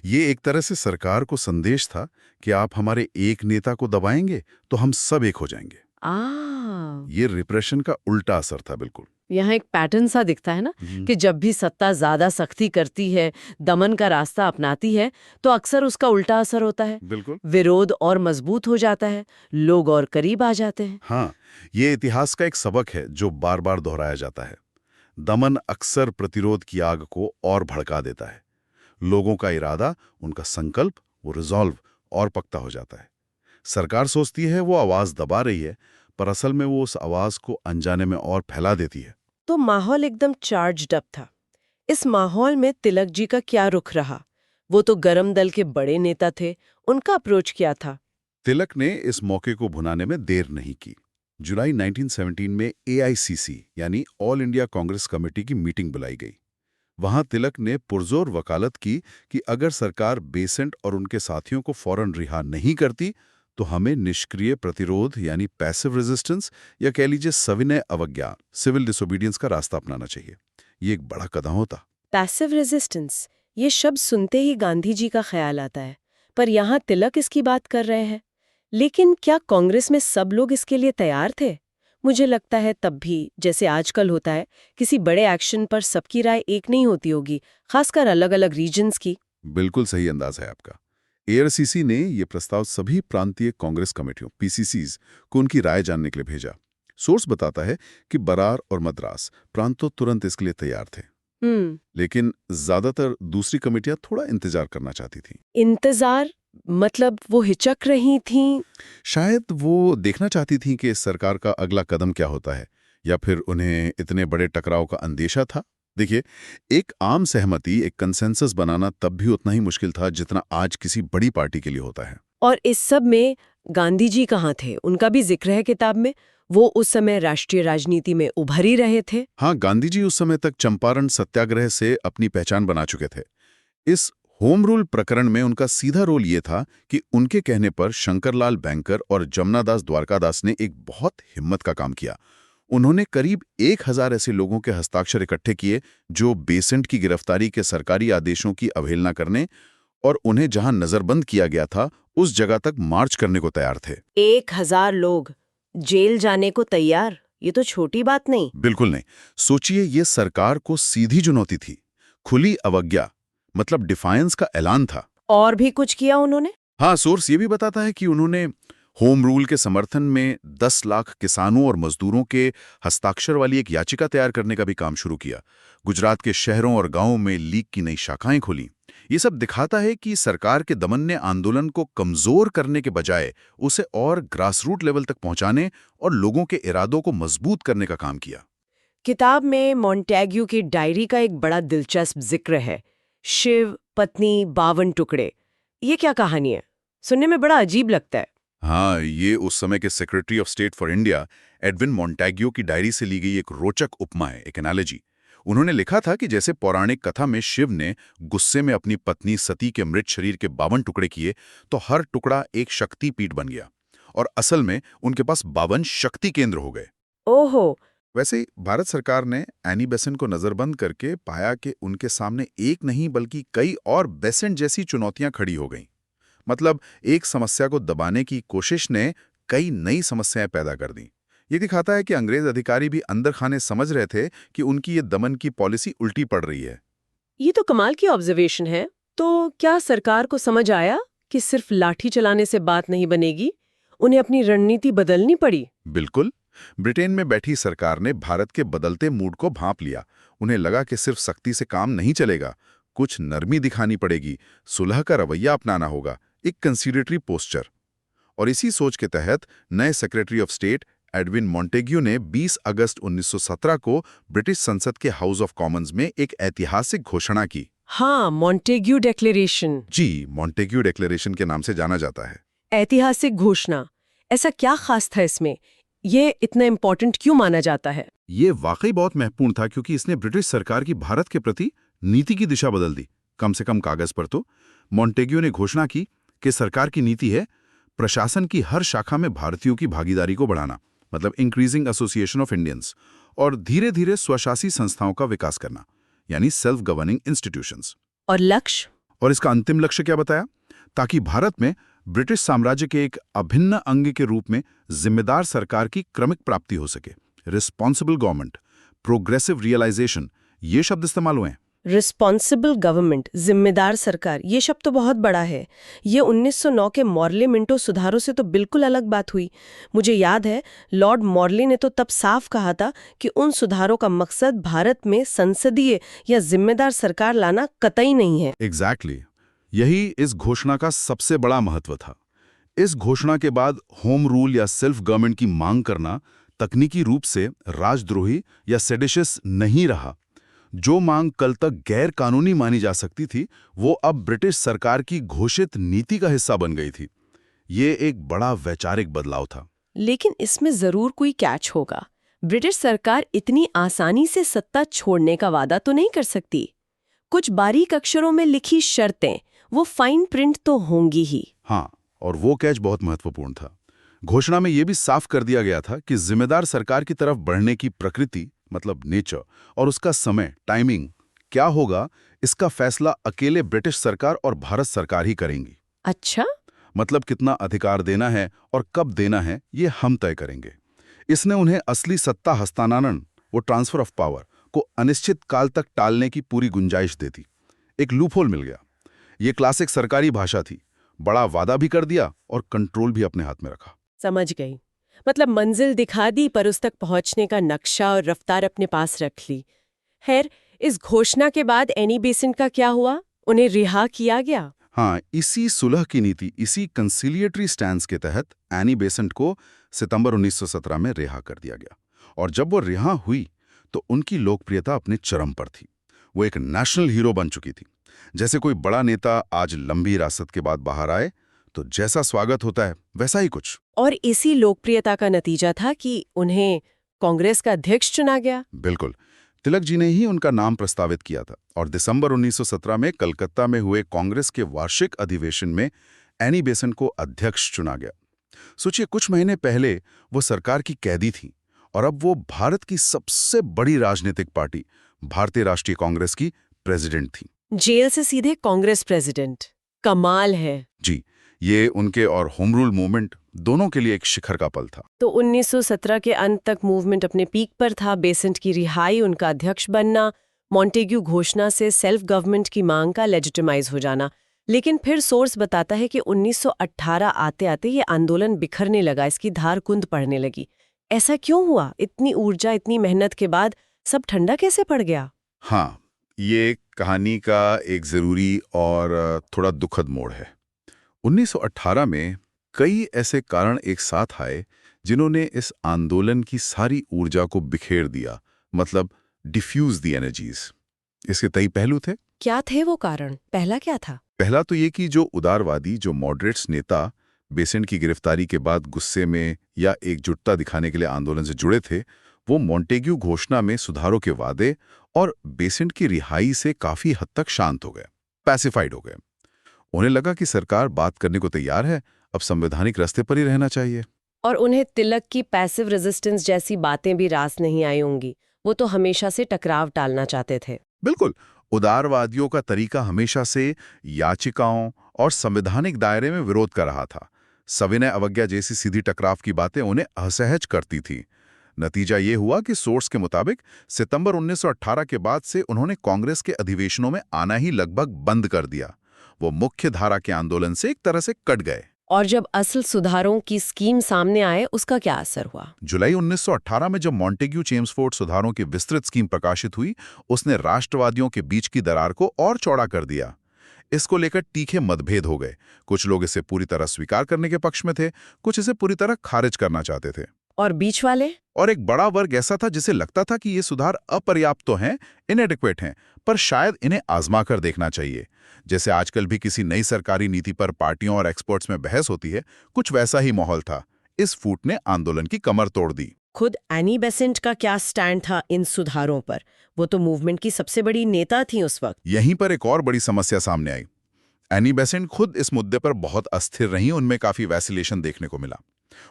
ये एक तरह से सरकार को संदेश था कि आप हमारे एक नेता को दबाएंगे तो हम सब एक हो जाएंगे। ये रिप्रेशन का उल्टा असर था। बिल्कुल, यहाँ एक पैटर्न सा दिखता है ना, कि जब भी सत्ता ज्यादा सख्ती करती है, दमन का रास्ता अपनाती है, तो अक्सर उसका उल्टा असर होता है। बिल्कुल, विरोध और मजबूत हो जाता है, लोग और करीब आ जाते हैं। हाँ, ये इतिहास का एक सबक है जो बार बार दोहराया जाता है। दमन अक्सर प्रतिरोध की आग को और भड़का देता है। लोगों का इरादा, उनका संकल्प, वो रिजॉल्व और पक्का हो जाता है। सरकार सोचती है वो आवाज दबा रही है, पर असल में वो उस आवाज को अनजाने में और फैला देती है। तो माहौल एकदम चार्ज्ड अप था। इस माहौल में तिलक जी का क्या रुख रहा? वो तो गरम दल के बड़े नेता थे, उनका अप्रोच क्या था? तिलक ने इस मौके को भुनाने में देर नहीं की। जुलाई 1917 में AICC यानी ऑल इंडिया कांग्रेस कमेटी की मीटिंग बुलाई गई। वहां तिलक ने पुरजोर वकालत की कि अगर सरकार बेसेंट और उनके साथियों को फौरन रिहा नहीं करती, तो हमें निष्क्रिय प्रतिरोध यानी पैसिव रेजिस्टेंस, या कह लीजिए सविनय अवज्ञा, सिविल डिसोबीडियंस का रास्ता अपनाना चाहिए। ये एक बड़ा कदम होता। पैसिव रेजिस्टेंस, ये शब्द सुनते ही गांधी जी का ख्याल आता है, पर यहाँ तिलक इसकी बात कर रहे हैं। लेकिन क्या कांग्रेस में सब लोग इसके लिए तैयार थे? मुझे लगता है तब भी, जैसे आजकल होता है, किसी बड़े एक्शन पर सबकी राय एक नहीं होती होगी, खासकर अलग-अलग रीजन्स की। बिल्कुल सही अंदाज है आपका। ARCC ने ये प्रस्ताव सभी प्रांतीय कांग्रेस कमेटियों PCCs को उनकी राय जानने के लिए भेजा। सोर्स बताता है कि बरार और मद्रास प्रांतों तुरंत इसके लिए तैयार थे। लेकिन ज्यादातर दूसरी कमेटियां थोड़ा इंतजार करना चाहती थीं। इंतजार मतलब वो हिचक रही थीं? शायद वो देखना चाहती थीं कि सरकार का अगला कदम क्या होता है, या फिर उन्हें इतने बड़े टकराव का अंदेशा था। देखिए, एक आम सहमति, एक कंसेंसस बनाना तब भी उतना ही मुश्किल था जितना आज किसी बड़ी पार्टी के लिए होता है। और इस सब में गांधी जी कहाँ थे? उनका भी जिक्र है किताब में। वो उस समय राष्ट्रीय राजनीति में उभर ही रहे थे। हाँ, गांधी जी उस समय तक चंपारण सत्याग्रह से अपनी पहचान बना चुके थे। इस होम रूल प्रकरण में उनका सीधा रोल ये था कि उनके कहने पर शंकरलाल बैंकर और जमनादास द्वारकादास ने एक बहुत हिम्मत का काम किया। उन्होंने करीब 1000 ऐसे लोगों के हस्ताक्षर इकट्ठे किए जो बेसेंट की गिरफ्तारी के सरकारी आदेशों की अवहेलना करने और उन्हें जहां नजरबंद किया गया था उस जगह तक मार्च करने को तैयार थे। 1000 लोग जेल जाने को तैयार? ये तो छोटी बात नहीं। बिल्कुल नहीं। सोचिए, ये सरकार को सीधी चुनौती थी, खुली अवज्ञा, मतलब डिफायंस का ऐलान था। और भी कुछ किया उन्होंने? हाँ, सोर्स ये भी बताता है कि उन्होंने होम रूल के समर्थन में 10 लाख किसानों और मजदूरों के हस्ताक्षर वाली एक याचिका तैयार करने का भी काम शुरू किया। गुजरात के शहरों और गांवों में लीग की नई शाखाएं खोली। ये सब दिखाता है कि सरकार के दमन ने आंदोलन को कमजोर करने के बजाय उसे और ग्रासरूट लेवल तक पहुंचाने और लोगों के इरादों को मजबूत करने का काम किया। किताब में मॉन्टेग्यू की डायरी का एक बड़ा दिलचस्प जिक्र है। शिव, पत्नी, 52 टुकड़े। ये क्या कहानी है? सुनने में बड़ा अजीब लगता है। हाँ, ये उस समय के secretary of state for India Edwin Montagu की डायरी से ली गई एक रोचक उपमा है, एक एनालॉजी। उन्होंने लिखा था कि जैसे पौराणिक कथा में शिव ने गुस्से में अपनी पत्नी सती के मृत शरीर के 52 टुकड़े किए, तो हर टुकड़ा एक शक्ति पीठ बन गया और असल में उनके पास 52 शक्ति केंद्र हो गए। ओहो। वैसे ही भारत सरकार ने एनी बेसेंट को नजरबंद करके पाया कि उनके सामने एक नहीं बल्कि कई और बेसेंट जैसी चुनौतियां खड़ी हो गईं। मतलब एक समस्या को दबाने की कोशिश ने कई नई समस्याएं पैदा कर दी। ये दिखाता है कि अंग्रेज अधिकारी भी अंदर खाने समझ रहे थे कि उनकी ये दमन की पॉलिसी उल्टी पड़ रही है। ये तो कमाल की ऑब्जर्वेशन है। तो क्या सरकार को समझ आया कि सिर्फ लाठी चलाने से बात नहीं बनेगी, उन्हें अपनी रणनीति बदलनी पड़ी? बिल्कुल। ब्रिटेन में बैठी सरकार ने भारत के बदलते मूड को भांप लिया। उन्हें लगा कि सिर्फ सख्ती से काम नहीं चलेगा, कुछ नरमी दिखानी पड़ेगी, सुलह का रवैया अपनाना होगा, एक कंसीडरेटरी पोस्चर। और इसी सोच के तहत नए secretary of state Edwin Montagu ने 20 अगस्त 1917 को ब्रिटिश संसद के हाउस ऑफ कॉमन्स में एक ऐतिहासिक घोषणा की। हाँ, मॉन्टेग्यू डिक्लेरेशन। जी, मॉन्टेग्यू डिक्लेरेशन के नाम से जाना जाता है। ऐतिहासिक घोषणा। ऐसा क्या खास था इसमें? ये इतना इम्पोर्टेंट क्यों माना जाता है? ये वाकई बहुत महत्वपूर्ण था क्योंकि इसने ब्रिटिश सरकार की भारत के प्रति नीति की दिशा बदल दी। कम से कम कागज पर तो मॉन्टेग्यू ने घोषणा की कि सरकार की नीति है प्रशासन की हर शाखा में भारतीयों की भागीदारी को बढ़ाना, मतलब इंक्रीजिंग एसोसिएशन ऑफ इंडियंस, और धीरे धीरे स्वशासी संस्थाओं का विकास करना, यानी सेल्फ गवर्निंग इंस्टीट्यूशंस। और लक्ष्य? और इसका अंतिम लक्ष्य क्या बताया? ताकि भारत में ब्रिटिश साम्राज्य के एक अभिन्न अंग के रूप में जिम्मेदार सरकार की क्रमिक प्राप्ति हो सके। रिस्पॉन्सिबल गवर्नमेंट, प्रोग्रेसिव रियलाइजेशन, ये शब्द इस्तेमाल हुए हैं। रिस्पॉन्सिबल गवर्नमेंट, जिम्मेदार सरकार, ये शब्द तो बहुत बड़ा है। ये 1909 के मॉर्ले मिंटो सुधारों से तो बिल्कुल अलग बात हुई। मुझे याद है लॉर्ड मॉर्ले ने तो तब साफ कहा था कि उन सुधारों का मकसद भारत में संसदीय या जिम्मेदार सरकार लाना कतई नहीं है। एग्जैक्टली। यही इस घोषणा का सबसे बड़ा महत्व था। इस घोषणा के बाद होम रूल या सेल्फ गवर्नमेंट की मांग करना तकनीकी रूप से राजद्रोही या सेडिशियस नहीं रहा। जो मांग कल तक गैर कानूनी मानी जा सकती थी, वो अब ब्रिटिश सरकार की घोषित नीति का हिस्सा बन गई थी। ये एक बड़ा वैचारिक बदलाव था। लेकिन इसमें जरूर कोई कैच होगा। ब्रिटिश सरकार इतनी आसानी से सत्ता छोड़ने का वादा तो नहीं कर सकती। कुछ बारीक अक्षरों में लिखी शर्तें, वो फाइन प्रिंट तो होंगी ही। हाँ, और वो कैच बहुत महत्वपूर्ण था। घोषणा में यह भी साफ कर दिया गया था कि जिम्मेदार सरकार की तरफ बढ़ने की प्रकृति, मतलब नेचर, और उसका समय, टाइमिंग क्या होगा, इसका फैसला अकेले ब्रिटिश सरकार और भारत सरकार ही करेंगी। अच्छा? मतलब कितना अधिकार देना है और कब देना है, ये हम तय करेंगे। इसने उन्हें असली सत्ता हस्तांतरण, वो ट्रांसफर ऑफ पावर, को अनिश्चित काल तक टालने की पूरी गुंजाइश देती। एक लूपहोल मिल गया। ये क्लासिक सरकारी भाषा थी। बड़ा वादा भी कर दिया और कंट्रोल भी अपने हाथ में रखा। समझ गई। मतलब मंजिल दिखा दी पर उस तक पहुंचने का नक्शा और रफ्तार अपने पास रख ली। खैर, इस घोषणा के बाद एनी बेसेंट का क्या हुआ? उन्हें रिहा किया गया? हाँ, इसी सुलह की नीति, इसी कंसिलिएटरी स्टैंस के तहत एनी बेसेंट को सितंबर 1917 में रिहा कर दिया गया। और जब वो रिहा हुई तो उनकी लोकप्रियता अपने चरम पर थी। वो एक नेशनल हीरो बन चुकी थी। जैसे कोई बड़ा नेता आज लंबी हिरासत के बाद बाहर आए तो जैसा स्वागत होता है वैसा ही कुछ। और इसी लोकप्रियता का नतीजा था कि उन्हें कांग्रेस का अध्यक्ष चुना गया। बिल्कुल, तिलक जी ने ही उनका नाम प्रस्तावित किया था और दिसंबर 1917 में कलकत्ता में हुए कांग्रेस के वार्षिक अधिवेशन में एनी बेसेंट को अध्यक्ष चुना गया। सोचिए, कुछ महीने पहले वो सरकार की कैदी थी और अब वो भारत की सबसे बड़ी राजनीतिक पार्टी भारतीय राष्ट्रीय कांग्रेस की प्रेसिडेंट थी। जेल से सीधे कांग्रेस प्रेसिडेंट, कमाल है। जी, ये उनके और होम रूल मूवमेंट दोनों के लिए एक शिखर का पल था। तो 1917 के अंत तक मूवमेंट अपने पीक पर था। बेसेंट की रिहाई, उनका अध्यक्ष बनना, मॉन्टेग्यू घोषणा से सेल्फ गवर्नमेंट की मांग का लेजिटिमाइज हो जाना। लेकिन फिर सोर्स बताता है कि 1918 आते आते ये आंदोलन बिखरने लगा, इसकी धार कुंद पड़ने लगी। ऐसा क्यों हुआ? इतनी ऊर्जा, इतनी मेहनत के बाद सब ठंडा कैसे पड़ गया? हाँ, ये कहानी का एक जरूरी और थोड़ा दुखद मोड़ है। 1918 में कई ऐसे कारण एक साथ आए जिन्होंने इस आंदोलन की सारी ऊर्जा को बिखेर दिया, मतलब डिफ्यूज दी एनर्जीज। इसके कई पहलू थे। क्या थे वो कारण? पहला क्या था? पहला तो ये कि जो उदारवादी, जो मॉडरेट्स नेता बेसेंट की गिरफ्तारी के बाद गुस्से में या एकजुटता दिखाने के लिए आंदोलन से जुड़े थे, वो मॉन्टेग्यू घोषणा में सुधारों के वादे और बेसेंट की रिहाई से काफी हद तक शांत हो गए, पैसिफाइड हो गए। उन्हें लगा कि सरकार बात करने को तैयार है, अब संवैधानिक रास्ते पर ही रहना चाहिए। और उन्हें तिलक की पैसिव रेजिस्टेंस जैसी बातें भी रास नहीं आई होंगी। वो तो हमेशा से टकराव टालना चाहते थे। बिल्कुल, उदारवादियों का तरीका हमेशा से याचिकाओं और संवैधानिक दायरे में विरोध कर रहा था। सविनय अवज्ञा जैसी सीधी टकराव की बातें उन्हें असहज करती थी। नतीजा ये हुआ कि सोर्स के मुताबिक सितंबर 1918 के बाद से उन्होंने कांग्रेस के अधिवेशनों में आना ही लगभग बंद कर दिया। वो मुख्य धारा के आंदोलन से एक तरह से कट गए। और जब असल सुधारों की स्कीम सामने आए, उसका क्या असर हुआ? जुलाई 1918 में जब मॉन्टेग्यू चेम्सफोर्ड सुधारों की विस्तृत स्कीम प्रकाशित हुई, उसने राष्ट्रवादियों के बीच की दरार को और चौड़ा कर दिया। इसको लेकर तीखे मतभेद हो गए। कुछ लोग इसे पूरी तरह स्वीकार करने के पक्ष में थे, कुछ इसे पूरी तरह खारिज करना चाहते थे। और बीच वाले? और एक बड़ा वर्ग ऐसा था जिसे लगता था कि ये सुधार अपर्याप्त तो हैं, इनएडिक्वेट हैं, पर शायद इन्हें आजमा कर देखना चाहिए। जैसे आजकल भी किसी नई सरकारी नीति पर पार्टियों और एक्सपर्ट्स में बहस होती है, कुछ वैसा ही माहौल था। इस फूट ने आंदोलन की कमर तोड़ दी। खुद एनी बेसेंट का क्या स्टैंड था इन सुधारों पर? वो तो मूवमेंट की सबसे बड़ी नेता थी उस वक्त। यहीं पर एक और बड़ी समस्या सामने आई। एनी बेसेंट खुद इस मुद्दे पर बहुत अस्थिर रहीं, उनमें काफी वैसिलेशन देखने को मिला।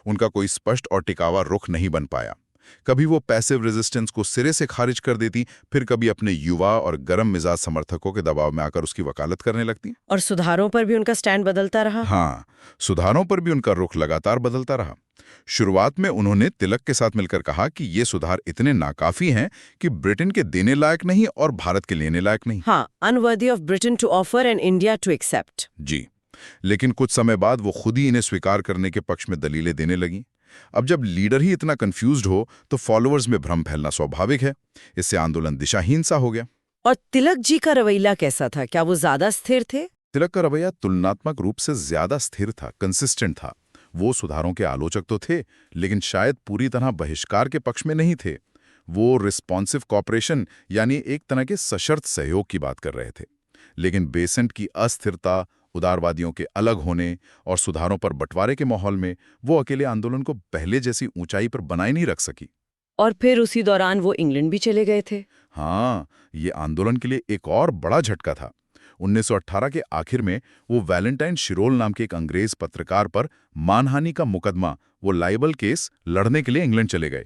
उनका कोई स्पष्ट और टिकावा रुख नहीं बन पाया। कभी वो पैसिव रेजिस्टेंस को सिरे से खारिज कर देती, फिर कभी अपने युवा और गर्म मिजाज समर्थकों के दबाव में आकर उसकी वकालत करने लगती। और सुधारों पर भी उनका स्टैंड बदलता रहा। हाँ, सुधारों पर भी उनका रुख लगातार बदलता रहा। शुरुआत में उन्होंने तिलक के साथ मिलकर कहा कि ये सुधार इतने नाकाफी हैं कि ब्रिटेन के देने लायक नहीं और भारत के लेने लायक नहीं। हाँ, unworthy of Britain to offer and India to accept. जी, लेकिन कुछ समय बाद वो खुद ही इन्हें स्वीकार करने के पक्ष में दलीलें देने लगी। अब जब लीडर ही इतना कंफ्यूज्ड हो तो फॉलोअर्स में भ्रम फैलना स्वाभाविक है। इससे आंदोलन दिशाहीन सा हो गया। और तिलक जी का रवैया कैसा था? क्या वो ज्यादा स्थिर थे? तिलक का रवैया तुलनात्मक रूप से ज्यादा स्थिर था, कंसिस्टेंट था। वो सुधारों के आलोचक तो थे, लेकिन शायद पूरी तरह बहिष्कार के पक्ष में नहीं थे। वो रिस्पॉन्सिव कॉपरेशन यानी एक तरह के सशर्त सहयोग की बात कर रहे थे। लेकिन बेसेंट की अस्थिरता, उदारवादियों के अलग होने और सुधारों पर बंटवारे के माहौल में वो अकेले आंदोलन को पहले जैसी ऊंचाई पर बनाए नहीं रख सकी। और फिर उसी दौरान वो इंग्लैंड भी चले गए थे। हाँ, ये आंदोलन के लिए एक और बड़ा झटका था। 1918 के आखिर में वो वैलेंटाइन शिरोल नाम के एक अंग्रेज पत्रकार पर मानहानि का मुकदमा, वो लाइबल केस लड़ने के लिए इंग्लैंड चले गए।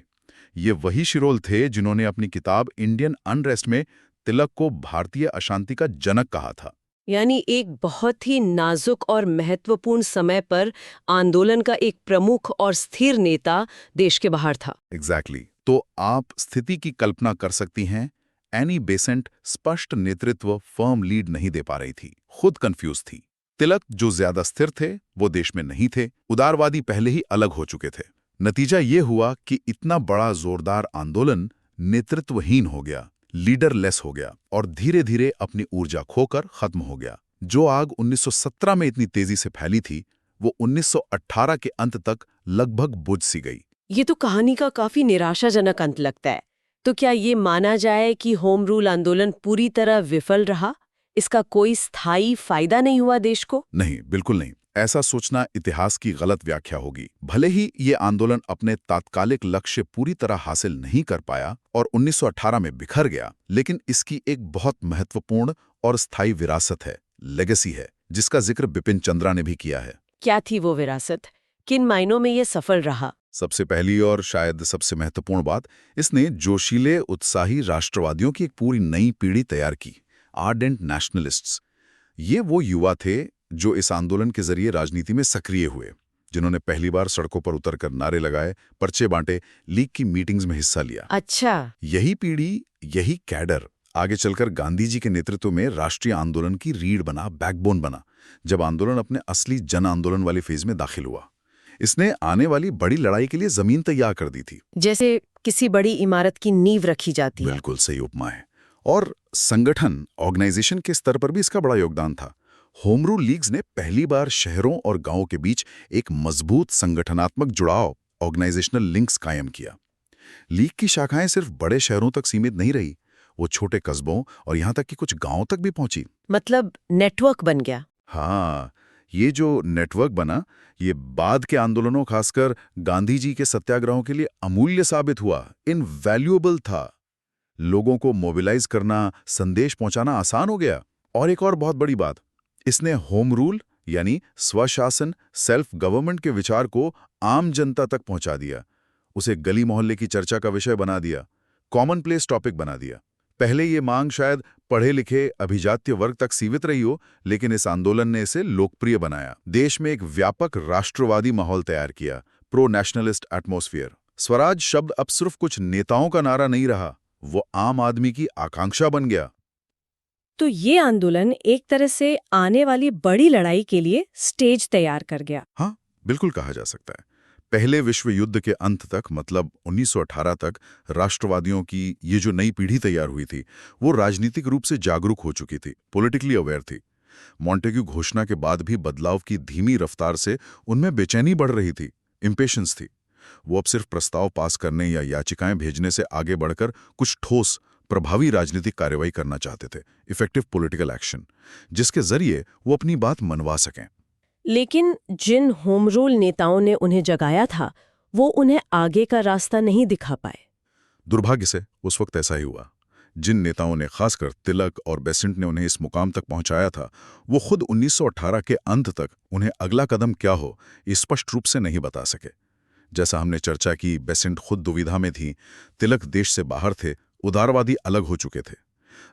ये वही शिरोल थे जिन्होंने अपनी किताब इंडियन अनरेस्ट में तिलक को भारतीय अशांति का जनक कहा था। यानी एक बहुत ही नाजुक और महत्वपूर्ण समय पर आंदोलन का एक प्रमुख और स्थिर नेता देश के बाहर था। एग्जैक्टली। तो आप स्थिति की कल्पना कर सकती हैं। एनी बेसेंट स्पष्ट नेतृत्व, फर्म लीड नहीं दे पा रही थी, खुद कंफ्यूज थी। तिलक जो ज्यादा स्थिर थे वो देश में नहीं थे, उदारवादी पहले ही अलग हो चुके थे। नतीजा ये हुआ कि इतना बड़ा जोरदार आंदोलन नेतृत्वहीन हो गया। लीडरलेस हो गया और धीरे धीरे अपनी ऊर्जा खोकर खत्म हो गया। जो आग 1917 में इतनी तेजी से फैली थी, वो 1918 के अंत तक लगभग बुझ सी गई। ये तो कहानी का काफी निराशाजनक अंत लगता है। तो क्या ये माना जाए कि होम रूल आंदोलन पूरी तरह विफल रहा? इसका कोई स्थायी फायदा नहीं हुआ देश को? नहीं, बिल्कुल नहीं। ऐसा सोचना इतिहास की गलत व्याख्या होगी। भले ही ये आंदोलन अपने तात्कालिक लक्ष्य पूरी तरह हासिल नहीं कर पाया और 1918 में बिखर गया, लेकिन इसकी एक बहुत महत्वपूर्ण और स्थायी विरासत है, लेगेसी है, जिसका जिक्र बिपिन चंद्रा ने भी किया है। क्या थी वो विरासत? किन मायनों में ये सफल रहा? सबसे पहली और शायद सबसे महत्वपूर्ण बात, इसने जोशीले उत्साही राष्ट्रवादियों की एक पूरी नई पीढ़ी तैयार की। आर्डेंट नेशनलिस्ट्स, ये वो युवा थे जो इस आंदोलन के जरिए राजनीति में सक्रिय हुए, जिन्होंने पहली बार सड़कों पर उतरकर नारे लगाए, पर्चे बांटे, लीग की मीटिंग्स में हिस्सा लिया। अच्छा। यही पीढ़ी, यही कैडर आगे चलकर गांधी जी के नेतृत्व में राष्ट्रीय आंदोलन की रीढ़ बना, बैकबोन बना, जब आंदोलन अपने असली जन आंदोलन वाली फेज में दाखिल हुआ। इसने आने वाली बड़ी लड़ाई के लिए जमीन तैयार कर दी थी। जैसे किसी बड़ी इमारत की नींव रखी जाती है। बिल्कुल सही उपमा है। और संगठन, ऑर्गेनाइजेशन के स्तर पर भी इसका बड़ा योगदान था। होम रूल लीग्स ने पहली बार शहरों और गांवों के बीच एक मजबूत संगठनात्मक जुड़ाव, ऑर्गेनाइजेशनल लिंक्स कायम किया। लीग की शाखाएं सिर्फ बड़े शहरों तक सीमित नहीं रही, वो छोटे कस्बों और यहां तक कि कुछ गांवों तक भी पहुंची। मतलब नेटवर्क बन गया। हाँ, ये जो नेटवर्क बना, ये बाद के आंदोलनों, खासकर गांधी जी के सत्याग्रहों के लिए अमूल्य साबित हुआ, इनवैल्यूएबल था। लोगों को मोबिलाइज करना, संदेश पहुंचाना आसान हो गया। और एक और बहुत बड़ी बात, इसने होम रूल यानी स्वशासन, सेल्फ गवर्नमेंट के विचार को आम जनता तक पहुंचा दिया। उसे गली मोहल्ले की चर्चा का विषय बना दिया, कॉमन प्लेस टॉपिक बना दिया। पहले ये मांग शायद पढ़े लिखे अभिजात्य वर्ग तक सीमित रही हो, लेकिन इस आंदोलन ने इसे लोकप्रिय बनाया। देश में एक व्यापक राष्ट्रवादी माहौल तैयार किया, प्रो नेशनलिस्ट एटमॉस्फेयर। स्वराज शब्द अब सिर्फ कुछ नेताओं का नारा नहीं रहा, वो आम आदमी की आकांक्षा बन गया। तो ये आंदोलन एक तरह से आने वाली बड़ी लड़ाई के लिए स्टेज तैयार कर गया। हाँ, बिल्कुल कहा जा सकता है। पहले विश्व युद्ध के अंत तक, मतलब 1918 तक, राष्ट्रवादियों की ये जो नई पीढ़ी तैयार हुई थी, वो राजनीतिक रूप से जागरूक हो चुकी थी, पॉलिटिकली अवेयर थी। मॉन्टेग्यू घोषणा के बाद भी बदलाव की धीमी रफ्तार से उनमें बेचैनी बढ़ रही थी, इम्पेशंस थी। वो अब सिर्फ प्रस्ताव पास करने या याचिकाएं भेजने से आगे बढ़कर कुछ ठोस, प्रभावी राजनीतिक कार्रवाई करना चाहते थे, इफेक्टिव पॉलिटिकल एक्शन, जिसके जरिए वो अपनी बात मनवा सकें। लेकिन जिन होम रूल नेताओं ने उन्हें जगाया था, वो उन्हें आगे का रास्ता नहीं दिखा पाए। दुर्भाग्य से उस वक्त ऐसा ही हुआ। जिन नेताओं ने, खासकर तिलक और बेसेंट ने उन्हें इस मुकाम तक पहुंचाया था, वो खुद 1918 के अंत तक उन्हें अगला कदम क्या हो, ये स्पष्ट रूप से नहीं बता सके। जैसा हमने चर्चा की, बेसेंट खुद दुविधा में थी, तिलक देश से बाहर थे, उदारवादी अलग हो चुके थे।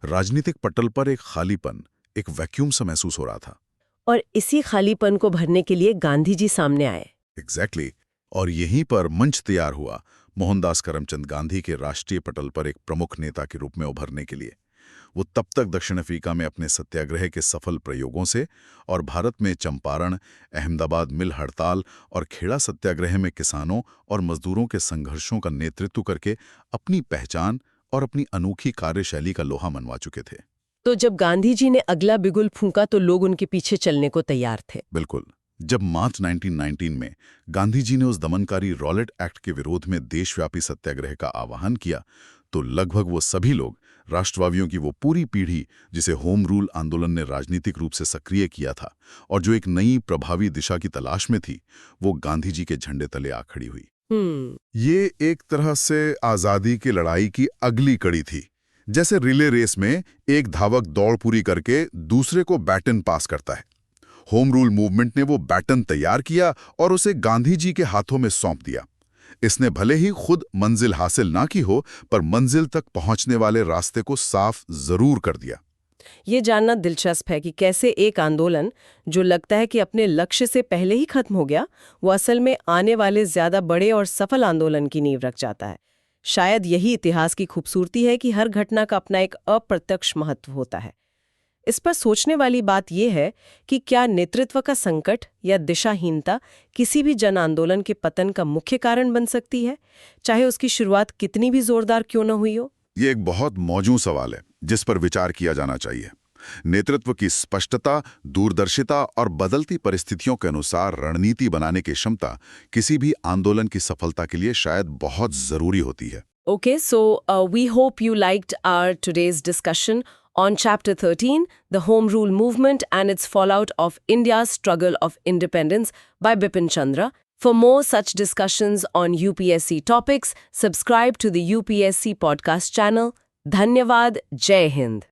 राजनीतिक पटल पर एक खालीपन, एक वैक्यूम सा महसूस हो रहा था। और इसी खालीपन को भरने के लिए गांधी जी सामने आए। एग्जैक्टली। और यहीं पर मंच तैयार हुआ मोहनदास करमचंद गांधी के राष्ट्रीय पटल पर एक प्रमुख नेता के रूप में उभरने के लिए। वो तब तक दक्षिण अफ्रीका में अपने सत्याग्रह के सफल प्रयोगों से और भारत में चंपारण, अहमदाबाद मिल हड़ताल और खेड़ा सत्याग्रह में किसानों और मजदूरों के संघर्षों का नेतृत्व करके अपनी पहचान और अपनी अनोखी कार्यशैली का लोहा मनवा चुके थे। तो जब गांधी जी ने अगला बिगुल फूंका तो लोग उनके पीछे चलने को तैयार थे। बिल्कुल। जब मार्च 1919 में गांधी जी ने उस दमनकारी रॉलेट एक्ट के विरोध में देशव्यापी सत्याग्रह का आह्वान किया, तो लगभग वो सभी लोग, राष्ट्रवादियों की वो पूरी पीढ़ी जिसे होम रूल आंदोलन ने राजनीतिक रूप से सक्रिय किया था और जो एक नई प्रभावी दिशा की तलाश में थी, वो गांधी जी के झंडे तले आ खड़ी हुई। ये एक तरह से आजादी की लड़ाई की अगली कड़ी थी। जैसे रिले रेस में एक धावक दौड़ पूरी करके दूसरे को बैटन पास करता है। होम रूल मूवमेंट ने वो बैटन तैयार किया और उसे गांधी जी के हाथों में सौंप दिया। इसने भले ही खुद मंजिल हासिल ना की हो, पर मंजिल तक पहुंचने वाले रास्ते को साफ जरूर कर दिया। ये जानना दिलचस्प है कि कैसे एक आंदोलन जो लगता है कि अपने लक्ष्य से पहले ही खत्म हो गया, वो असल में आने वाले ज्यादा बड़े और सफल आंदोलन की नींव रख जाता है। शायद यही इतिहास की खूबसूरती है कि हर घटना का अपना एक अप्रत्यक्ष महत्व होता है। इस पर सोचने वाली बात यह है कि क्या नेतृत्व का संकट या दिशाहीनता किसी भी जन आंदोलन के पतन का मुख्य कारण बन सकती है, चाहे उसकी शुरुआत कितनी भी जोरदार क्यों न हुई हो? ये एक बहुत मौजूद सवाल है जिस पर विचार किया जाना चाहिए। नेतृत्व की स्पष्टता, दूरदर्शिता और बदलती परिस्थितियों के अनुसार रणनीति बनाने की क्षमता किसी भी आंदोलन की सफलता के लिए शायद बहुत जरूरी होती है। Okay, so we hope you liked our today's discussion on Chapter 13, The Home Rule Movement and its Fallout of India's Struggle of Independence by Bipin Chandra. For more such discussions on UPSC topics, subscribe to the UPSC podcast channel. Dhanyavad, Jai Hind.